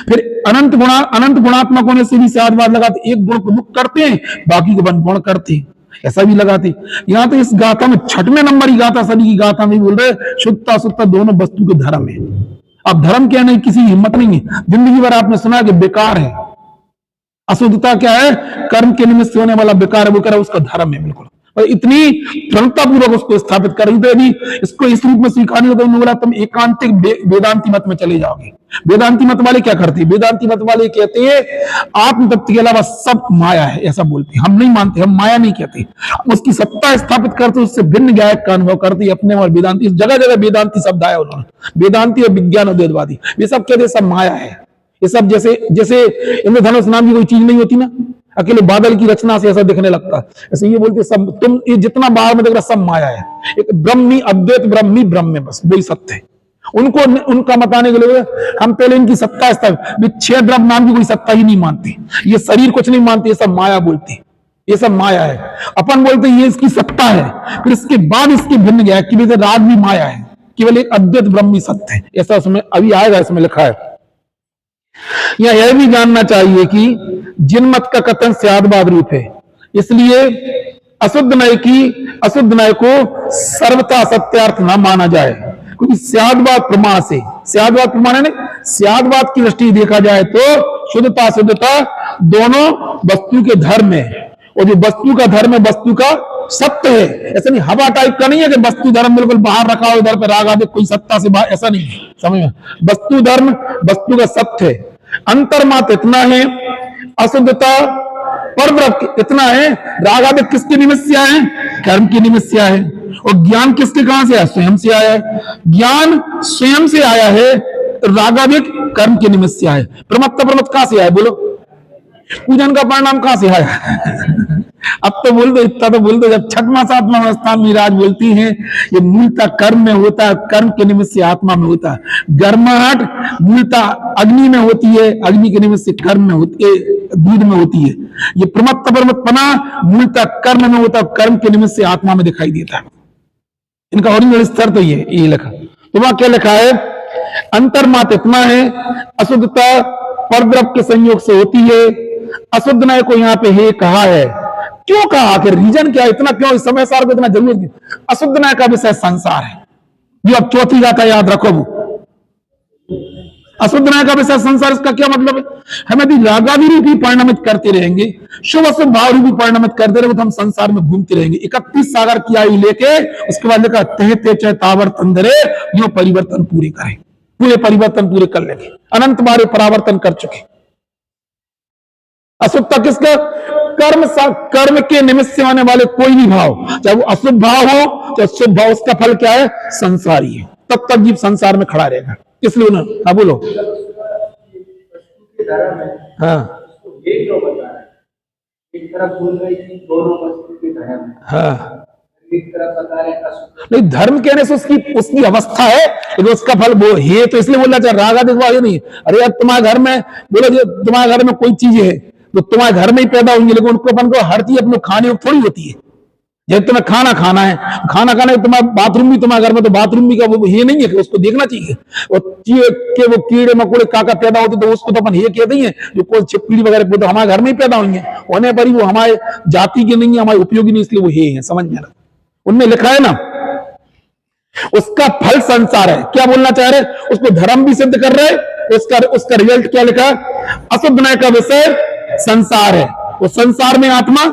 फिर अनंत गुणात्मक होने से भी स्यादवाद लगाते, एक गुण प्रमुख करते हैं, बाकी को गुण करते हैं, ऐसा भी लगाते। यहाँ तो इस गाथा में 6वें नंबर की गाथा, सभी की गाथा में बोल रहे शुद्धता अशुद्धता दोनों वस्तु के धर्म है। अब धर्म क्या नहीं, किसी हिम्मत नहीं है। जिंदगी भर आपने सुना कि बेकार है। अशुद्धता क्या है? कर्म के निमित्त होने वाला बेकार है, वो कह उसका धर्म है बिल्कुल। और इतनी प्रमुखता पूर्वक उसको स्थापित कर रही थी। यदि इसको इस रूप में स्वीकारने हो तो उन्होंने बोला तुम एकांतिक वेदांती मत में चले जाओगे। वेदांती मत वाले क्या करते हैं? वेदांती मत वाले कहते हैं आत्म तत्व के अलावा सब माया है, ऐसा बोलते हैं। हम नहीं मानते, हम माया नहीं कहते, उसकी सत्ता स्थापित करते, उससे भिन्न गायक का अनुभव करते अपने। और वेदांती जगह जगह वेदांती शब्द आया उन्होंने, वेदांती और विज्ञान अद्वैतवादी, ये सब कहते सब माया है। ये सब जैसे इंद्रधनुष नाम की कोई चीज नहीं होती ना, अकेले बादल की रचना से ऐसा दिखने लगता है, ऐसे ये बोलते सब तुम ये जितना बाहर में देख रहा सब माया है। एक ब्रह्मी अद्वैत ब्रह्मी ब्रह्म है, बस वही सत्य है। उनका बताने के लिए हम पहले इनकी सत्ता छह द्रव्य नाम की कोई सत्ता ही नहीं मानती, ये शरीर कुछ नहीं मानती, ये सब माया बोलती, ये सब माया है। अपन बोलते ये इसकी सत्ता है, फिर इसके बाद इसके भिन्न गया कि राग भी माया है, केवल एक अद्वैत ब्रह्मी सत्य है, ऐसा उसमें अभी आएगा, इसमें लिखा है। यह भी जानना चाहिए कि जिन मत का कथन स्यादवाद रूप है, इसलिए अशुद्ध नय को सर्वथा सत्यार्थ न माना जाए, क्योंकि स्यादवाद प्रमाण से, स्यादवाद प्रमाण है ना, स्यादवाद की दृष्टि देखा जाए तो शुद्धता अशुद्धता दोनों वस्तु के धर्म है। और जो वस्तु का धर्म है वस्तु का सत्य है, ऐसा नहीं हवा टाइप का नहीं है कि वस्तु धर्म बिल्कुल बाहर रखा हो, इधर पे राग आदि कोई सत्ता से बाहर, ऐसा नहीं है, समझ में। वस्तु धर्म वस्तु का सत्य है। अंतर्मात्र इतना है, अशुद्धता परद्रव्य इतना है। राग आदि किसके निमित्त से आए? कर्म के निमित्त से आए। और ज्ञान किसके कहां से आया? स्वयं से आया है। ज्ञान स्वयं से आया है, रागादिक कर्म के निमित्त से आया है। प्रमत्त कहां से आया बोलो? पूजन का परिणाम कहां से आया? अब तो बोल दो, इतना तो बोल दो, जब छठवां सातवां अवस्था में राज बोलती हैं ये मूलतः कर्म में होता है, कर्म के निमित्त से आत्मा में होता है। गर्माहट मूलतः अग्नि में होती है, अग्नि के निमित्त से कर्म में होती है, दूध में होती है। ये प्रमत्तपना मूलतः कर्म में होता है, कर्म के निमित्त से आत्मा में दिखाई देता है। इनका ओरिजिनल स्तर तो ये लिखा। तो वहां क्या लिखा है? अंतर्मात्र इतना है, अशुद्धता परद्रव्य के संयोग से होती है। अशुद्ध नय को यहाँ पे हे कहा है, क्यों कहा? आखिर रीजन क्या? इतना क्यों इस समय सार को इतना जरूरत नहीं? अशुद्ध नय का विषय संसार है, जो अब चौथी गाथा याद रखो। अशुद्ध नय का विषय संसार, इसका क्या मतलब है? हम यदि रागादि रूपी परिणमित करते रहेंगे, शुभ अशुभ भाव रूपी परिणमित करते रहेंगे तो हम संसार में घूमते रहेंगे। 31 सागर की आयु लेके उसके बाद लिखा तहते चय तावर तंदरे, यो परिवर्तन पूरे करें, पूरे परिवर्तन पूरे कर लेंगे। अनंत बारे परावर्तन कर चुके। अशुद्धता किसका? कर्म के निमित्त से आने वाले कोई भी भाव, चाहे वो अशुभ भाव हो चाहे शुभ भाव, उसका फल क्या है? संसारी है। तब तक जीव संसार में खड़ा रहेगा। इसलिए ना, हाँ बोलो। हाँ ये क्यों बता रहा है? एक तरफ बोल रही थी दोनों वस्तु के धर्म है, हाँ, एक तरफ बता रहे अशुद्ध। नहीं, धर्म कहने से उसकी अवस्था है, तो उसका फल वो है, तो इसलिए बोलना चाहिए राग आदि ये नहीं। अरे यार तुम्हारे घर में बोलो, जो तुम्हारे घर में कोई चीज है तो तुम्हारे घर में ही पैदा होंगी, लेकिन उनको अपन को हर चीज अपने खाने थोड़ी होती है। जब तुम्हें खाना खाना है, खाना खाना है, तुम्हारा बाथरूम भी तुम्हारे घर में, तो बाथरूम भी का वो ये नहीं है कि उसको देखना चाहिए। और के वो कीड़े मकोड़े काका पैदा होते तो उसको तो अपन ये कहते ही है, जो कोई छिपकली वगैरह तो हमारे घर में ही पैदा हुई है, होने पर ही वो हमारे जाति के नहीं है, हमारे उपयोगी नहीं, इसलिए वो ये है। समझ में आ रहा? उनमें लिखा है ना, उसका फल संसार है। क्या बोलना चाह रहे? उसको धर्म भी सिद्ध कर रहे, उसका रिजल्ट क्या लिखा? अशुद्ध नय का विषय संसार है, और संसार में आत्मा।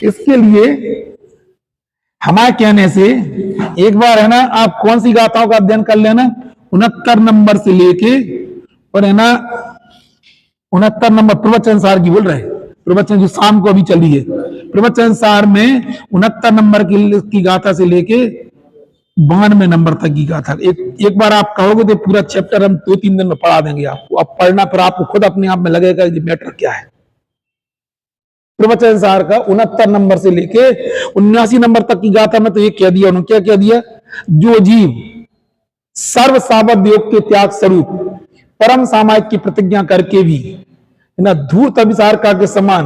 इसके लिए हमारे कहने से एक बार है ना, आप कौन सी गाथाओं का अध्ययन कर लेना, 69 नंबर से लेके और है ना 69 नंबर प्रवचन सार की बोल रहे हैं, प्रवचन जो शाम को अभी चली है, प्रवचन सार में 69 नंबर की गाथा से लेके 92 नंबर तक की गाथा। एक बार आप कहोगे तो पूरा चैप्टर हम 2-3 दिन में पढ़ा देंगे आपको। अब पढ़ना फिर आपको खुद अपने आप में लगेगा ये मैटर क्या है। प्रवचन सार का 69 नंबर से लेके 79 नंबर तक की गाथा में तो ये कह दिया उन्होंने, क्या कह दिया, जो जीव सर्व सावध योग के त्याग स्वरूप परम सामायिक की प्रतिज्ञा करके भी है ना धूर्त अभिसार का के समान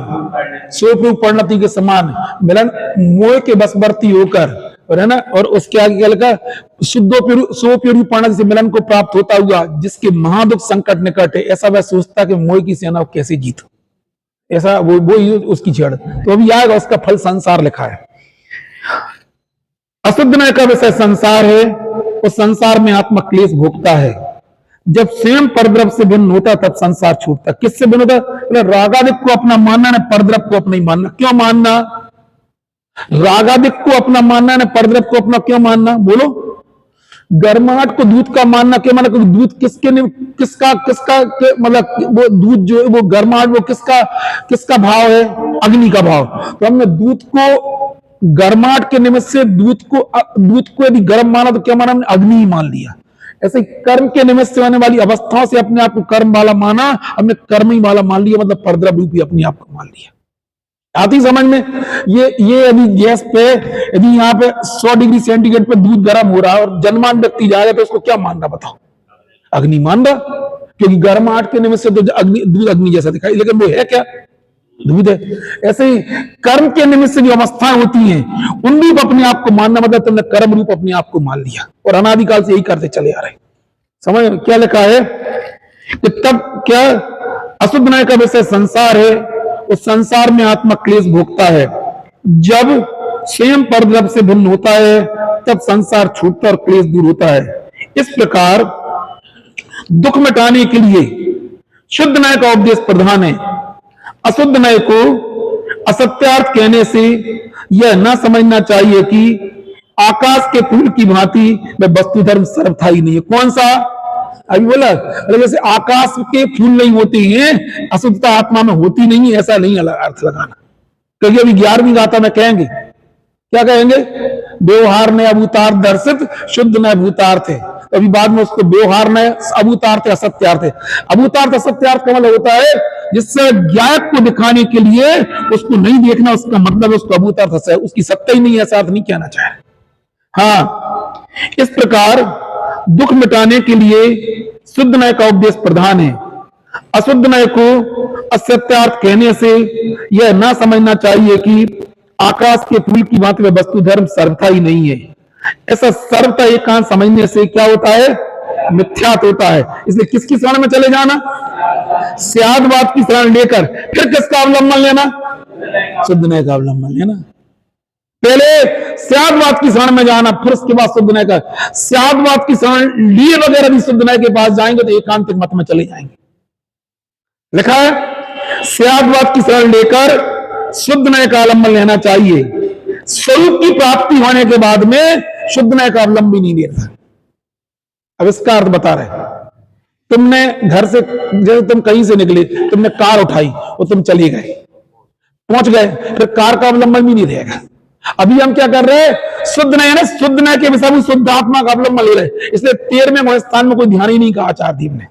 स्वरूप परिणति के समान मिलन मोह के बसवर्ती होकर और है ना, और उसके आगे क्या लिखा, शुद्धोपयोगी परिणति से मिलन को प्राप्त होता हुआ जिसके महादुख संकट निकट है, ऐसा वह सोचता कि मोह की सेना कैसे जीतूं, ऐसा वो उसकी छेड़। तो अभी आएगा उसका फल संसार लिखा है। अशुद्ध नय का विषय संसार है, उस संसार में आत्मा क्लेश भोगता है। जब स्वयं परद्रव्य से भिन्न होता तब संसार छूटता। किससे भिन्न होता, रागादिक को अपना मानना न परद्रव्य को अपना ही मानना। क्यों मानना, रागादिक को अपना मानना न परद्रव्य को अपना क्यों मानना, बोलो। गर्माहट को दूध का मानना क्यों मानना, क्योंकि दूध किसका मतलब वो दूध जो वो गर्माहट वो किसका भाव है, अग्नि का भाव। तो हमने दूध को गर्माहट के निमित्त से दूध को यदि गर्म माना तो क्या माना, हमने अग्नि ही मान लिया। ऐसे कर्म के निमित्त से होने वाली अवस्थाओं से अपने आप को कर्म वाला माना, हमने कर्म ही वाला मान लिया, मतलब परद्रव्य रूपी अपने आप को मान लिया। आती समझ में। ये यदि गैस पे यदि यहाँ पे 100 डिग्री सेंटीग्रेड पे दूध गर्म हो रहा है और जनमान व्यक्ति जाएगा तो उसको क्या मान रहा, बताओ, अग्नि मान रहा, क्योंकि गर्माहट के निमित्त से तो दूध अग्नि जैसा दिखाई, लेकिन वो है क्या, दूध है। ऐसे ही कर्म के निमित्त से जो अवस्थाएं होती हैं उन रूप अपने आप को मानना, मतलब तुमने कर्म रूप अपने आप को मान लिया और अनादिकाल से यही करते चले आ रहे। समझ क्या लिखा है कि तब क्या अशुद्ध नय का विषय संसार है, उस संसार में आत्मा क्लेश भोगता है। जब स्वयं परद्रव्य से भिन्न होता है तब संसार छूटता और क्लेश दूर होता है। इस प्रकार दुख मिटाने के लिए शुद्ध नय का उपदेश प्रधान है। अशुद्ध नय को असत्यार्थ कहने से यह न समझना चाहिए कि आकाश के फूल की भांति वह वस्तु धर्म सर्वथा ही नहीं है। कौन सा, अभी बोला, जैसे आकाश के फूल नहीं होते हैं, अशुद्धता आत्मा में होती नहीं है, ऐसा नहीं अर्थ लगाना। क्योंकि अभी 11वीं गाथा में कहेंगे, क्या कहेंगे, व्यवहार ने अभूतार्थ दर्शित शुद्ध न भूतार्थ है। अभी बाद में उसको व्यवहार ने अभूतार्थ असत्यार्थ है। अभूतार्थ असत्यार्थ का मतलब होता है जिससे ज्ञायक को दिखाने के लिए उसको नहीं देखना, उसका मतलब उसको अभूतार्थ है, उसकी सत्ता ही नहीं है, ऐसा अर्थ नहीं कहना चाहे। हाँ, इस प्रकार दुख मिटाने के लिए शुद्ध नय का उपदेश प्रधान है। अशुद्ध नय को असत्यार्थ कहने से यह ना समझना चाहिए कि आकाश के फूल की भांति वह वस्तु धर्म सर्वथा ही नहीं है। ऐसा सर्वथा एकांत समझने से क्या होता है, मिथ्यात्व होता है। इसलिए किसकी शरण में चले जाना, स्यादवाद की शरण लेकर फिर किसका अवलंबन लेना, शुद्ध नय का अवलंबन लेना। पहले स्यादवाद की शरण में जाना, फिर उसके बाद शुद्ध नय का। स्यादवाद की शरण लिए वगैरह भी शुद्ध नय के पास जाएंगे तो एकांतिक मत में चले जाएंगे। लिखा है स्यादवाद की शरण लेकर शुद्ध नय का अवलंबन लेना चाहिए। स्वरूप की प्राप्ति होने के बाद में शुद्ध नय का अवलंबन नहीं लेना। अब इसका अर्थ बता रहे, तुमने घर से, जैसे तुम कहीं से निकले, तुमने कार उठाई और तुम चले गए, पहुंच गए, फिर कार का अवलंबन भी नहीं रहेगा। अभी हम क्या कर रहे हैं, शुद्ध नय है, शुद्ध नय के विषय में शुद्ध आत्मा का अवलंबन ले रहे। इसलिए 13वें स्थान में कोई ध्यान ही नहीं कहा आचार्यदेव ने,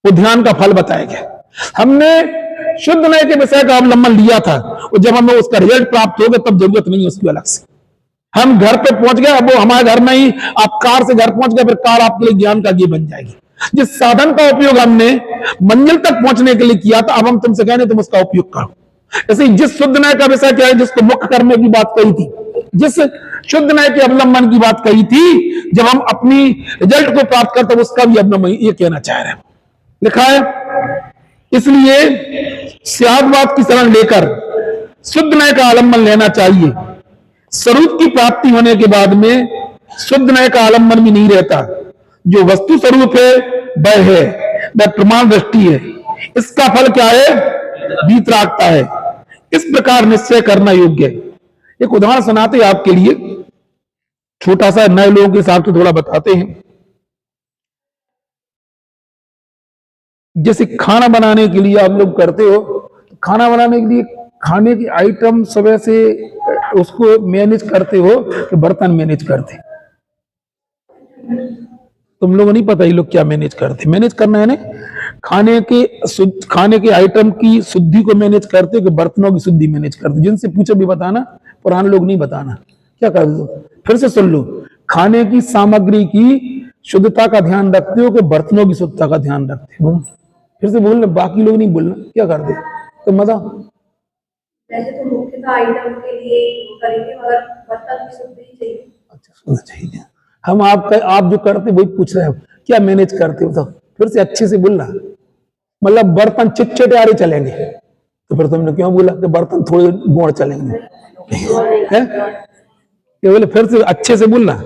वो ध्यान का फल बताया गया। हमने शुद्ध नय के विषय का अवलंबन लिया था और जब हमें उसका रिजल्ट प्राप्त हो गया तब जरूरत नहीं है उसकी अलग से। हम घर पे पहुंच गए, अब वो हमारे घर में ही, आप कार से घर पहुंच गए, फिर कार आपके लिए ज्ञान का ये बन जाएगी। जिस साधन का उपयोग हमने मंजिल तक पहुंचने के लिए किया था, अब हम तुमसे कहने तुम उसका उपयोग करो। ऐसे जिस शुद्ध नय का विषय क्या है, जिसको मुख्य करने की बात कही थी, जिस शुद्ध नय के अवलंबन की बात कही थी, जब हम अपनी रिजल्ट को प्राप्त करते उसका भी अवलंबन, ये कहना चाह रहे हैं। लिखा है इसलिए स्यादवाद की शरण लेकर शुद्ध नय का आलंबन लेना चाहिए। स्वरूप की प्राप्ति होने के बाद में शुद्ध नय का आलंबन भी नहीं रहता। जो वस्तु स्वरूप है वह है, वह प्रमाण दृष्टि है। इसका फल क्या है? वीतरागता है। इस प्रकार निश्चय करना योग्य है। एक उदाहरण सुनाते हैं आपके लिए, छोटा सा, नए लोगों के हिसाब से थोड़ा बताते हैं। जैसे खाना बनाने के लिए आप लोग करते हो, खाना बनाने के लिए खाने की आइटम सुबह से उसको मैनेज करते हो कि बर्तन मैनेज करते? तुम लोगों नहीं पता ये लोग क्या मैनेज करते? मैनेज करना है ना, खाने के आइटम की शुद्धि को मैनेज करते हो कि बर्तनों की शुद्धि मैनेज करते? जिनसे पूछो भी बताना, पुराने लोग नहीं बताना। क्या कर दो, फिर से सुन लो। खाने की सामग्री की शुद्धता का ध्यान रखते हो कि बर्तनों की शुद्धता का ध्यान रखते हो? फिर से बोलना, बाकी लोग नहीं बोलना। क्या करते तो मजा? वैसे तो मुख्यतः आइटम के लिए करेंगे, मगर बर्तन की शुद्धि चाहिए। अच्छा, शुद्ध चाहिए। हम आप जो करते वही पूछ रहे हो, क्या मैनेज करते हो? तो फिर से अच्छे से बोलना। मतलब बर्तन चिटचिटे आ रहे चलेंगे, तो फिर तुमने क्यों बोला कि बर्तन थोड़े गोड़ चलेंगे? क्या बोले? फिर से अच्छे से बोलना।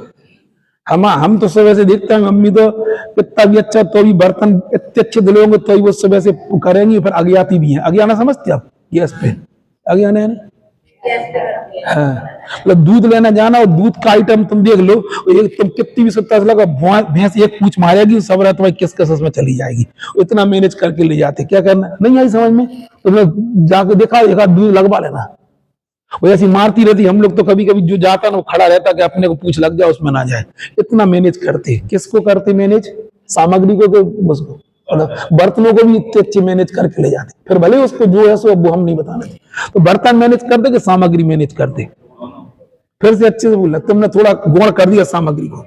हम तो सुबह से देखते हैं, मम्मी तो कितना भी अच्छा, तो भी बर्तन इतने अच्छे धुलोगे तो ही वो सुबह से करेंगी, फिर आगे आती भी है। आगे आना समझते आप? गैस पे आगे आना है ना? हाँ, मतलब दूध लेना जाना और दूध का आइटम तुम देख लो, एक तुम कितनी भी सत्ता से लगा, भैंस एक पूछ मारेगी, सब रात भाई किस किस में चली जाएगी, इतना मैनेज करके ले जाते। क्या करना? नहीं आई समझ में? तो जाके देखा, एक दूध लगवा लेना। वो ऐसी मारती रहती। हम लोग तो कभी कभी जो जाता ना वो खड़ा रहता कि अपने को पूछ लग जाए उसमें ना जाए। इतना मैनेज करते। किसको करते मैनेज? सामग्री को, उसको, बर्तनों को भी इतने अच्छे मैनेज करके ले जाते। फिर भले उसको जो है सो वो हम नहीं बताना। तो बर्तन मैनेज करते कि सामग्री मैनेज करते? फिर से अच्छे से बोला, तुमने थोड़ा गौण कर दिया सामग्री को।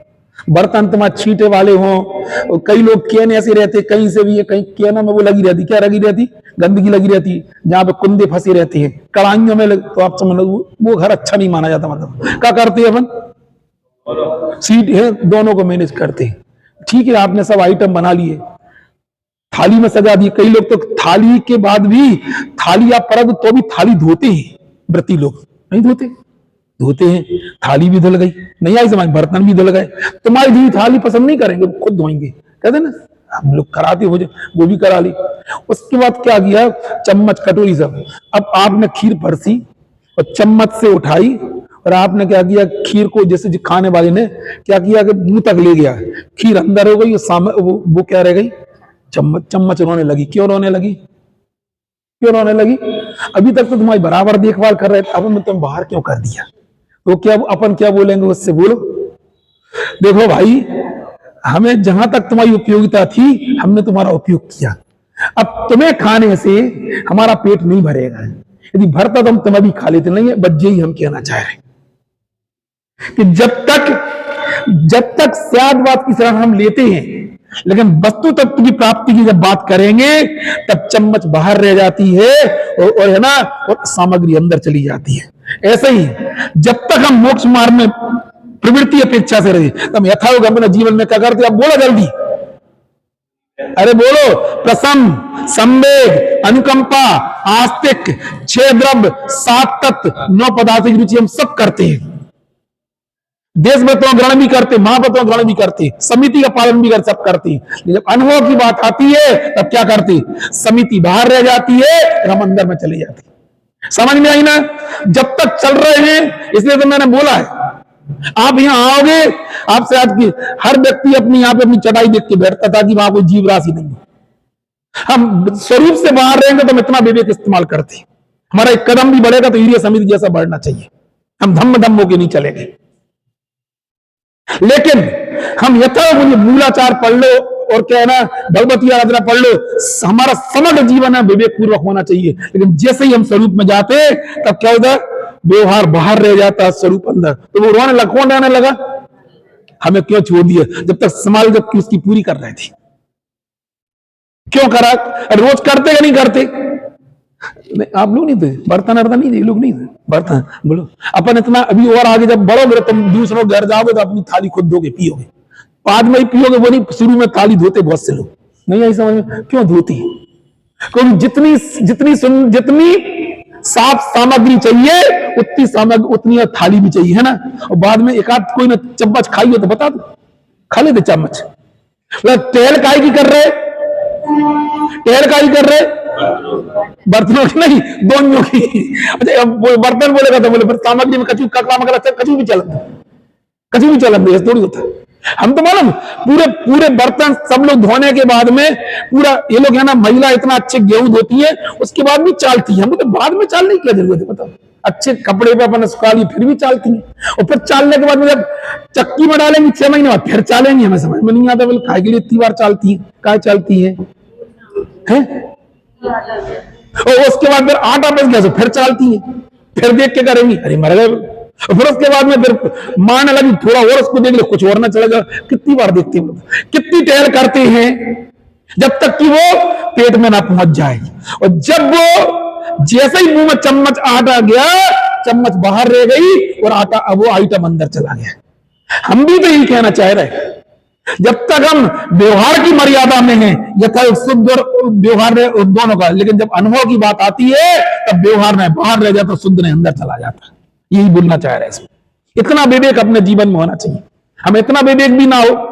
बर्तन तुम्हारे छींटे वाले हों, कई लोग केन ऐसे रहते, कहीं से भी, कहीं केना में वो लगी रहती, क्या लगी रहती? गंदगी लगी रहती, जहां पे कुंदे फंसे रहते हैं, कड़ाइयों में तो आप समझ लो वो घर अच्छा नहीं माना जाता। मतलब क्या करते हैं अपन? सीट है, दोनों को मैनेज करते हैं। ठीक है, आपने सब आइटम बना लिए, थाली में सजा दिए। कई लोग तो थाली के बाद भी, थाली आप परब तो भी थाली धोते हैं। व्रती लोग नहीं धोते हैं। थाली भी धुल गई, नहीं आई समझ, बर्तन भी धुल गए। तुम्हारी दी थाली पसंद नहीं करेंगे, खुद धोएंगे। कहते ना, हम लोग कराते हो, वो भी करा ली। उसके बाद क्या किया? चम्मच कटोरी सब। अब आपने खीर परसी और चम्मच से उठाई, और आपने क्या किया? खीर को जैसे खाने वाले ने क्या किया कि मुंह तक ले गया, खीर अंदर हो गई, वो क्या रह गई? चम्मच रोने लगी। क्यों रोने लगी? अभी तक तो तुम्हारी बराबर देखभाल कर रहे थे, अब मैं तुम बाहर क्यों कर दिया? तो क्या अपन क्या बोलेंगे उससे? बोलो, देखो भाई, हमें जहां तक तुम्हारी उपयोगिता थी हमने तुम्हारा उपयोग किया, अब तुम्हें खाने से हमारा पेट नहीं भरेगा। यदि भरता तो हम तुम्हें भी खा लेते। नहीं है, बस यही हम कहना चाह रहे हैं कि जब तक स्वादवाद की शरण हम लेते हैं, लेकिन वस्तु तत्व की प्राप्ति की जब बात करेंगे तब चम्मच बाहर रह जाती है और है ना, और सामग्री अंदर चली जाती है। ऐसे ही जब तक हम मोक्ष मार्ग में प्रवृत्ति अपेक्षा से रहे, तब यथायोग अपने जीवन में क्या करते? अब बोलो जल्दी, अरे बोलो। प्रसम, संवेग, अनुकंपा, आस्तिक, 6 द्रव्य, 7 तत्व, 9 पदार्थ की रुचि हम सब करते हैं। देश व्रतों ग्रहण भी करते, महाव्रतों ग्रहण भी करते, समिति का पालन भी सब करते हैं। जब अनुभव की बात आती है तब क्या करते? समिति बाहर रह जाती है, हम अंदर में चले जाते हैं। समझ में आई ना? जब तक चल रहे हैं, इसलिए तो मैंने बोला है, आप यहां आओगे, आपसे आज की हर व्यक्ति अपनी यहां पे अपनी चटाई देख के बैठता था कि वहां कोई जीव राशि नहीं है। हम स्वरूप से बाहर रहेंगे तो हम इतना विवेक इस्तेमाल करते, हमारा एक कदम भी बढ़ेगा तो ईर्ष्या समिति जैसा बढ़ना चाहिए। हम धम्म होके नहीं चलेंगे। लेकिन हम यथा मुझे मूलाचार पढ़ लो और क्या है ना, भगवती आराधना पढ़ लो, हमारा समग्र जीवन है विवेक पूर्वक होना चाहिए। लेकिन जैसे ही हम स्वरूप में जाते तब क्या होता? व्यवहार बाहर रह जाता, स्वरूप अंदर। तो वो रोने लगा। कौन रहने लगा? हमें क्यों छोड़ दिया? जब तक संभाल, जबकि उसकी पूरी कर रहे थे। क्यों करा? रोज करते या नहीं करते? नहीं, आप लोग नहीं थे, बर्तन नहीं थे, लोग नहीं थे बर्तन। बोलो, अपन इतना अभी और आगे जब बढ़ोगे, तुम दूसरों घर जाओगे तो अपनी थाली खुद धोगे, पियोगे, बाद में ही पियोगे। वो नहीं, शुरू में थाली धोते बहुत से लोग। नहीं आई समझ में? क्यों धोती? क्योंकि जितनी साफ सामग्री चाहिए उतनी थाली भी चाहिए, है ना। और बाद में एक आध कोई ना चम्मच खाई हो तो बता दो, खा लेते चम्मच। तेल काहे की कर रहे? टहल का ही कर रहे, बर्तनों की नहीं, दोनों की। अच्छा वो बर्तन बोलेगा तो बोले फिर सामग्री में कचू का काम करा, कचू भी चलन दे, थोड़ी होता है। हम तो मालूम पूरे पूरे बर्तन सब लोग धोने के बाद में पूरा ये लोग है ना, महिला इतना अच्छे गेहूं धोती है उसके बाद भी चालती है। हमको तो बाद में चालने की क्या जरूरत है, बताओ। अच्छे कपड़े पे अपन सुखा ली फिर भी चालती है, और फिर चालने के बाद में जब चक्की में डालेंगे 6 महीने बाद फिर चालेंगे। हमें समझ में नहीं आता बोले काय के लिए इतनी बार चालती है, काय चालती है? और उसके बाद फिर आटा बच गया तो फिर चालती है, फिर देख के करेंगी अरे मर गए। और फिर उसके बाद में फिर मारने लगी, थोड़ा और उसको देख ले कुछ और ना चलेगा। कितनी बार देखते हैं, कितनी टहल करते हैं जब तक कि वो पेट में ना पहुंच जाए। और जब वो जैसे ही मुंह में चम्मच आटा गया, चम्मच बाहर रह गई और आटा अब वो आइटम अंदर चला गया। हम भी तो यही कहना चाह रहे, जब तक हम व्यवहार की मर्यादा में हैं यथा शुद्ध और व्यवहार दोनों का, लेकिन जब अनुभव की बात आती है तब व्यवहार में बाहर रह जाता, शुद्ध ने अंदर चला जाता। यही बोलना चाह रहे हैं इसमें। इतना विवेक अपने जीवन में होना चाहिए, हम इतना विवेक भी ना हो।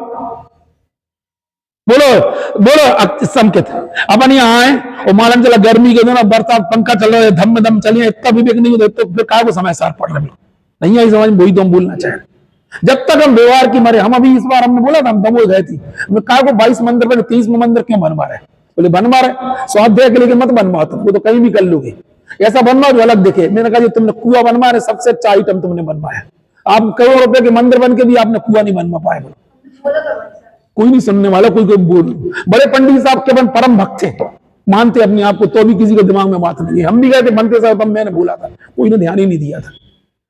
बोलो संकेत अपन यहाँ आए और मालूम चला गर्मी के दिन बरसात पंखा चल रहा है, धम में दम चलिए, इतना विवेक नहीं होता तो फिर काय को समय सार पड़ रहे नहीं आई समझ। वही तो हम बोलना चाह रहे, जब तक हम व्यवहार की मरे। हम अभी इस बार हमने बोला था हम दमोह गए थे, काय को 22 मंदिर बने, 30 मंदिर क्यों बनवा रहे? बोले बनवा रहे स्वाध्याय के लिए मत बनवाओ, तुम वो तो कहीं भी कर लोगे, ऐसा बनवाओ जो अलग दिखे। मैंने कहा तुमने कुआं बनवा रहे, सबसे अच्छा आइटम तुमने बनवाया। आप करोड़ रुपए के मंदिर बन के भी आपने कुआं नहीं बनवा पाए। कोई नहीं सुनने वाला, कोई बोल। बड़े पंडित साहब के परम भक्त थे, मानते अपने आप को, तो भी किसी के दिमाग में बात नहीं है। हम भी गए थे बनते साहब, तब मैंने बोला था, कोई ने ध्यान ही नहीं दिया था।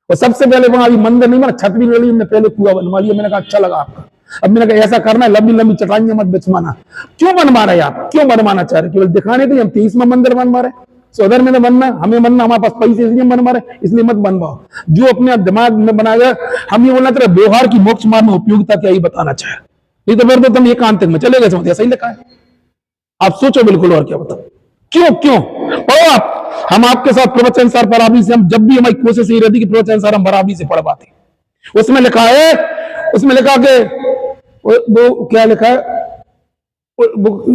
और सबसे पहले वहां अभी मंदिर नहीं बना, छत भी नहीं, हमने पहले कुआं बनवा लिया। मैंने कहा अच्छा लगा आपका। अब मैंने कहा ऐसा करना है, लंबी लंबी चटाइयां मत बिछवाना। क्यों बनवा रहे आप, क्यों बनवाना चाह रहे? केवल दिखाने के लिए? हम 30वां मंदिर बनवा रहे, सौदर में बनना, हमें बनना, हमारे पास पैसे इसलिए बनवा रहे, इसलिए मत बनवाओ। जो अपने दिमाग में बनाया, हम ये बोलना चाह रहे व्यवहार की मोक्ष मार्ग में उपयोगिता क्या, ही बताना चाहे। नहीं तो फिर तो तुम एकांत में चले गए, ऐसा ही लिखा है। आप सोचो बिल्कुल, और क्या बताओ। क्यों क्यों पढ़ो आप। हम आपके साथ प्रवचन सार बराबरी से, हम जब भी हमारी कोशिश यही रहती कि प्रवचन सार हम बराबरी से पढ़ पाते। उसमें लिखा है, उसमें लिखा के वो क्या लिखा है,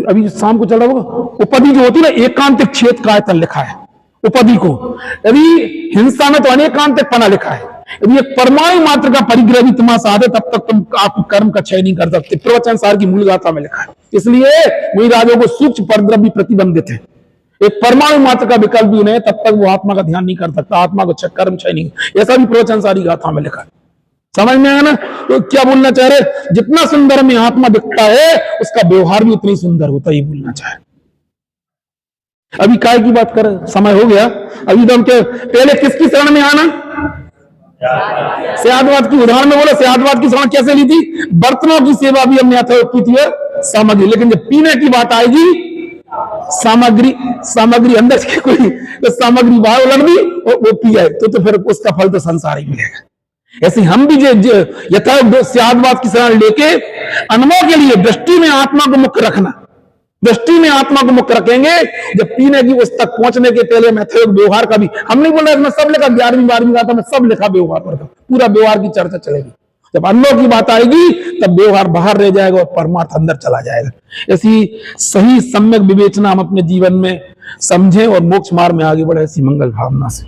अभी शाम को चल रहा होगा, उपधि जो होती है ना, एकांतिक क्षेत्र का आयतन लिखा है उपधि को। यदि हिंसा में तो अनेकांतिक पना लिखा है। यदि एक परमाणु मात्र का परिग्रह भी तुम्हारा साधे तब तक तुम आप कर्म का क्षय नहीं कर सकते। प्रवचन सार की मूल गाथा में लिखा है। इसलिए वही राजों को सूक्ष्म परद्रव्य प्रतिबंधित है। एक परमाणु मात्र का विकल्प भी नहीं, तब तक वो आत्मा का ध्यान नहीं कर सकता, आत्मा को कर्म क्षय नहीं। ऐसा भी प्रवचन सारी गाथा में लिखा है। समझ में आया ना? तो क्या बोलना चाह रहे, जितना सुंदर में आत्मा दिखता है उसका व्यवहार भी उतनी सुंदर होता है, ये बोलना चाहे। अभी काय की बात करें, समय हो गया। अभी तो हम पहले किसकी शरण में आना, स्यादवाद की। उदाहरण में बोला स्यादवाद की शरण कैसे ली थी? बर्तनों की सेवा भी हमने की थी सामग्री, लेकिन जब पीने की बात आएगी सामग्री अंदर से कोई तो सामग्री बाहर उलट दी और वो पिया तो फिर उसका फल तो संसार ही मिलेगा। ऐसे हम भी यथार्थ स्यादवाद की शरण लेके अनुभव के लिए दृष्टि में आत्मा को मुख्य रखना, दृष्टि में आत्मा को मुख्य रखेंगे। जब पीने की उस तक पहुंचने के पहले मैथड व्यवहार का भी हम नहीं बोल रहे, इसमें सब लिखा 11वीं 12वीं गाथा में सब लिखा व्यवहार पर, पूरा व्यवहार की चर्चा चलेगी। जब अनुभव की बात आएगी तब व्यवहार बाहर रह जाएगा और परमार्थ अंदर चला जाएगा। ऐसी सही सम्यक विवेचना हम अपने जीवन में समझें और मोक्ष मार्ग में आगे बढ़े, ऐसी मंगल भावना से।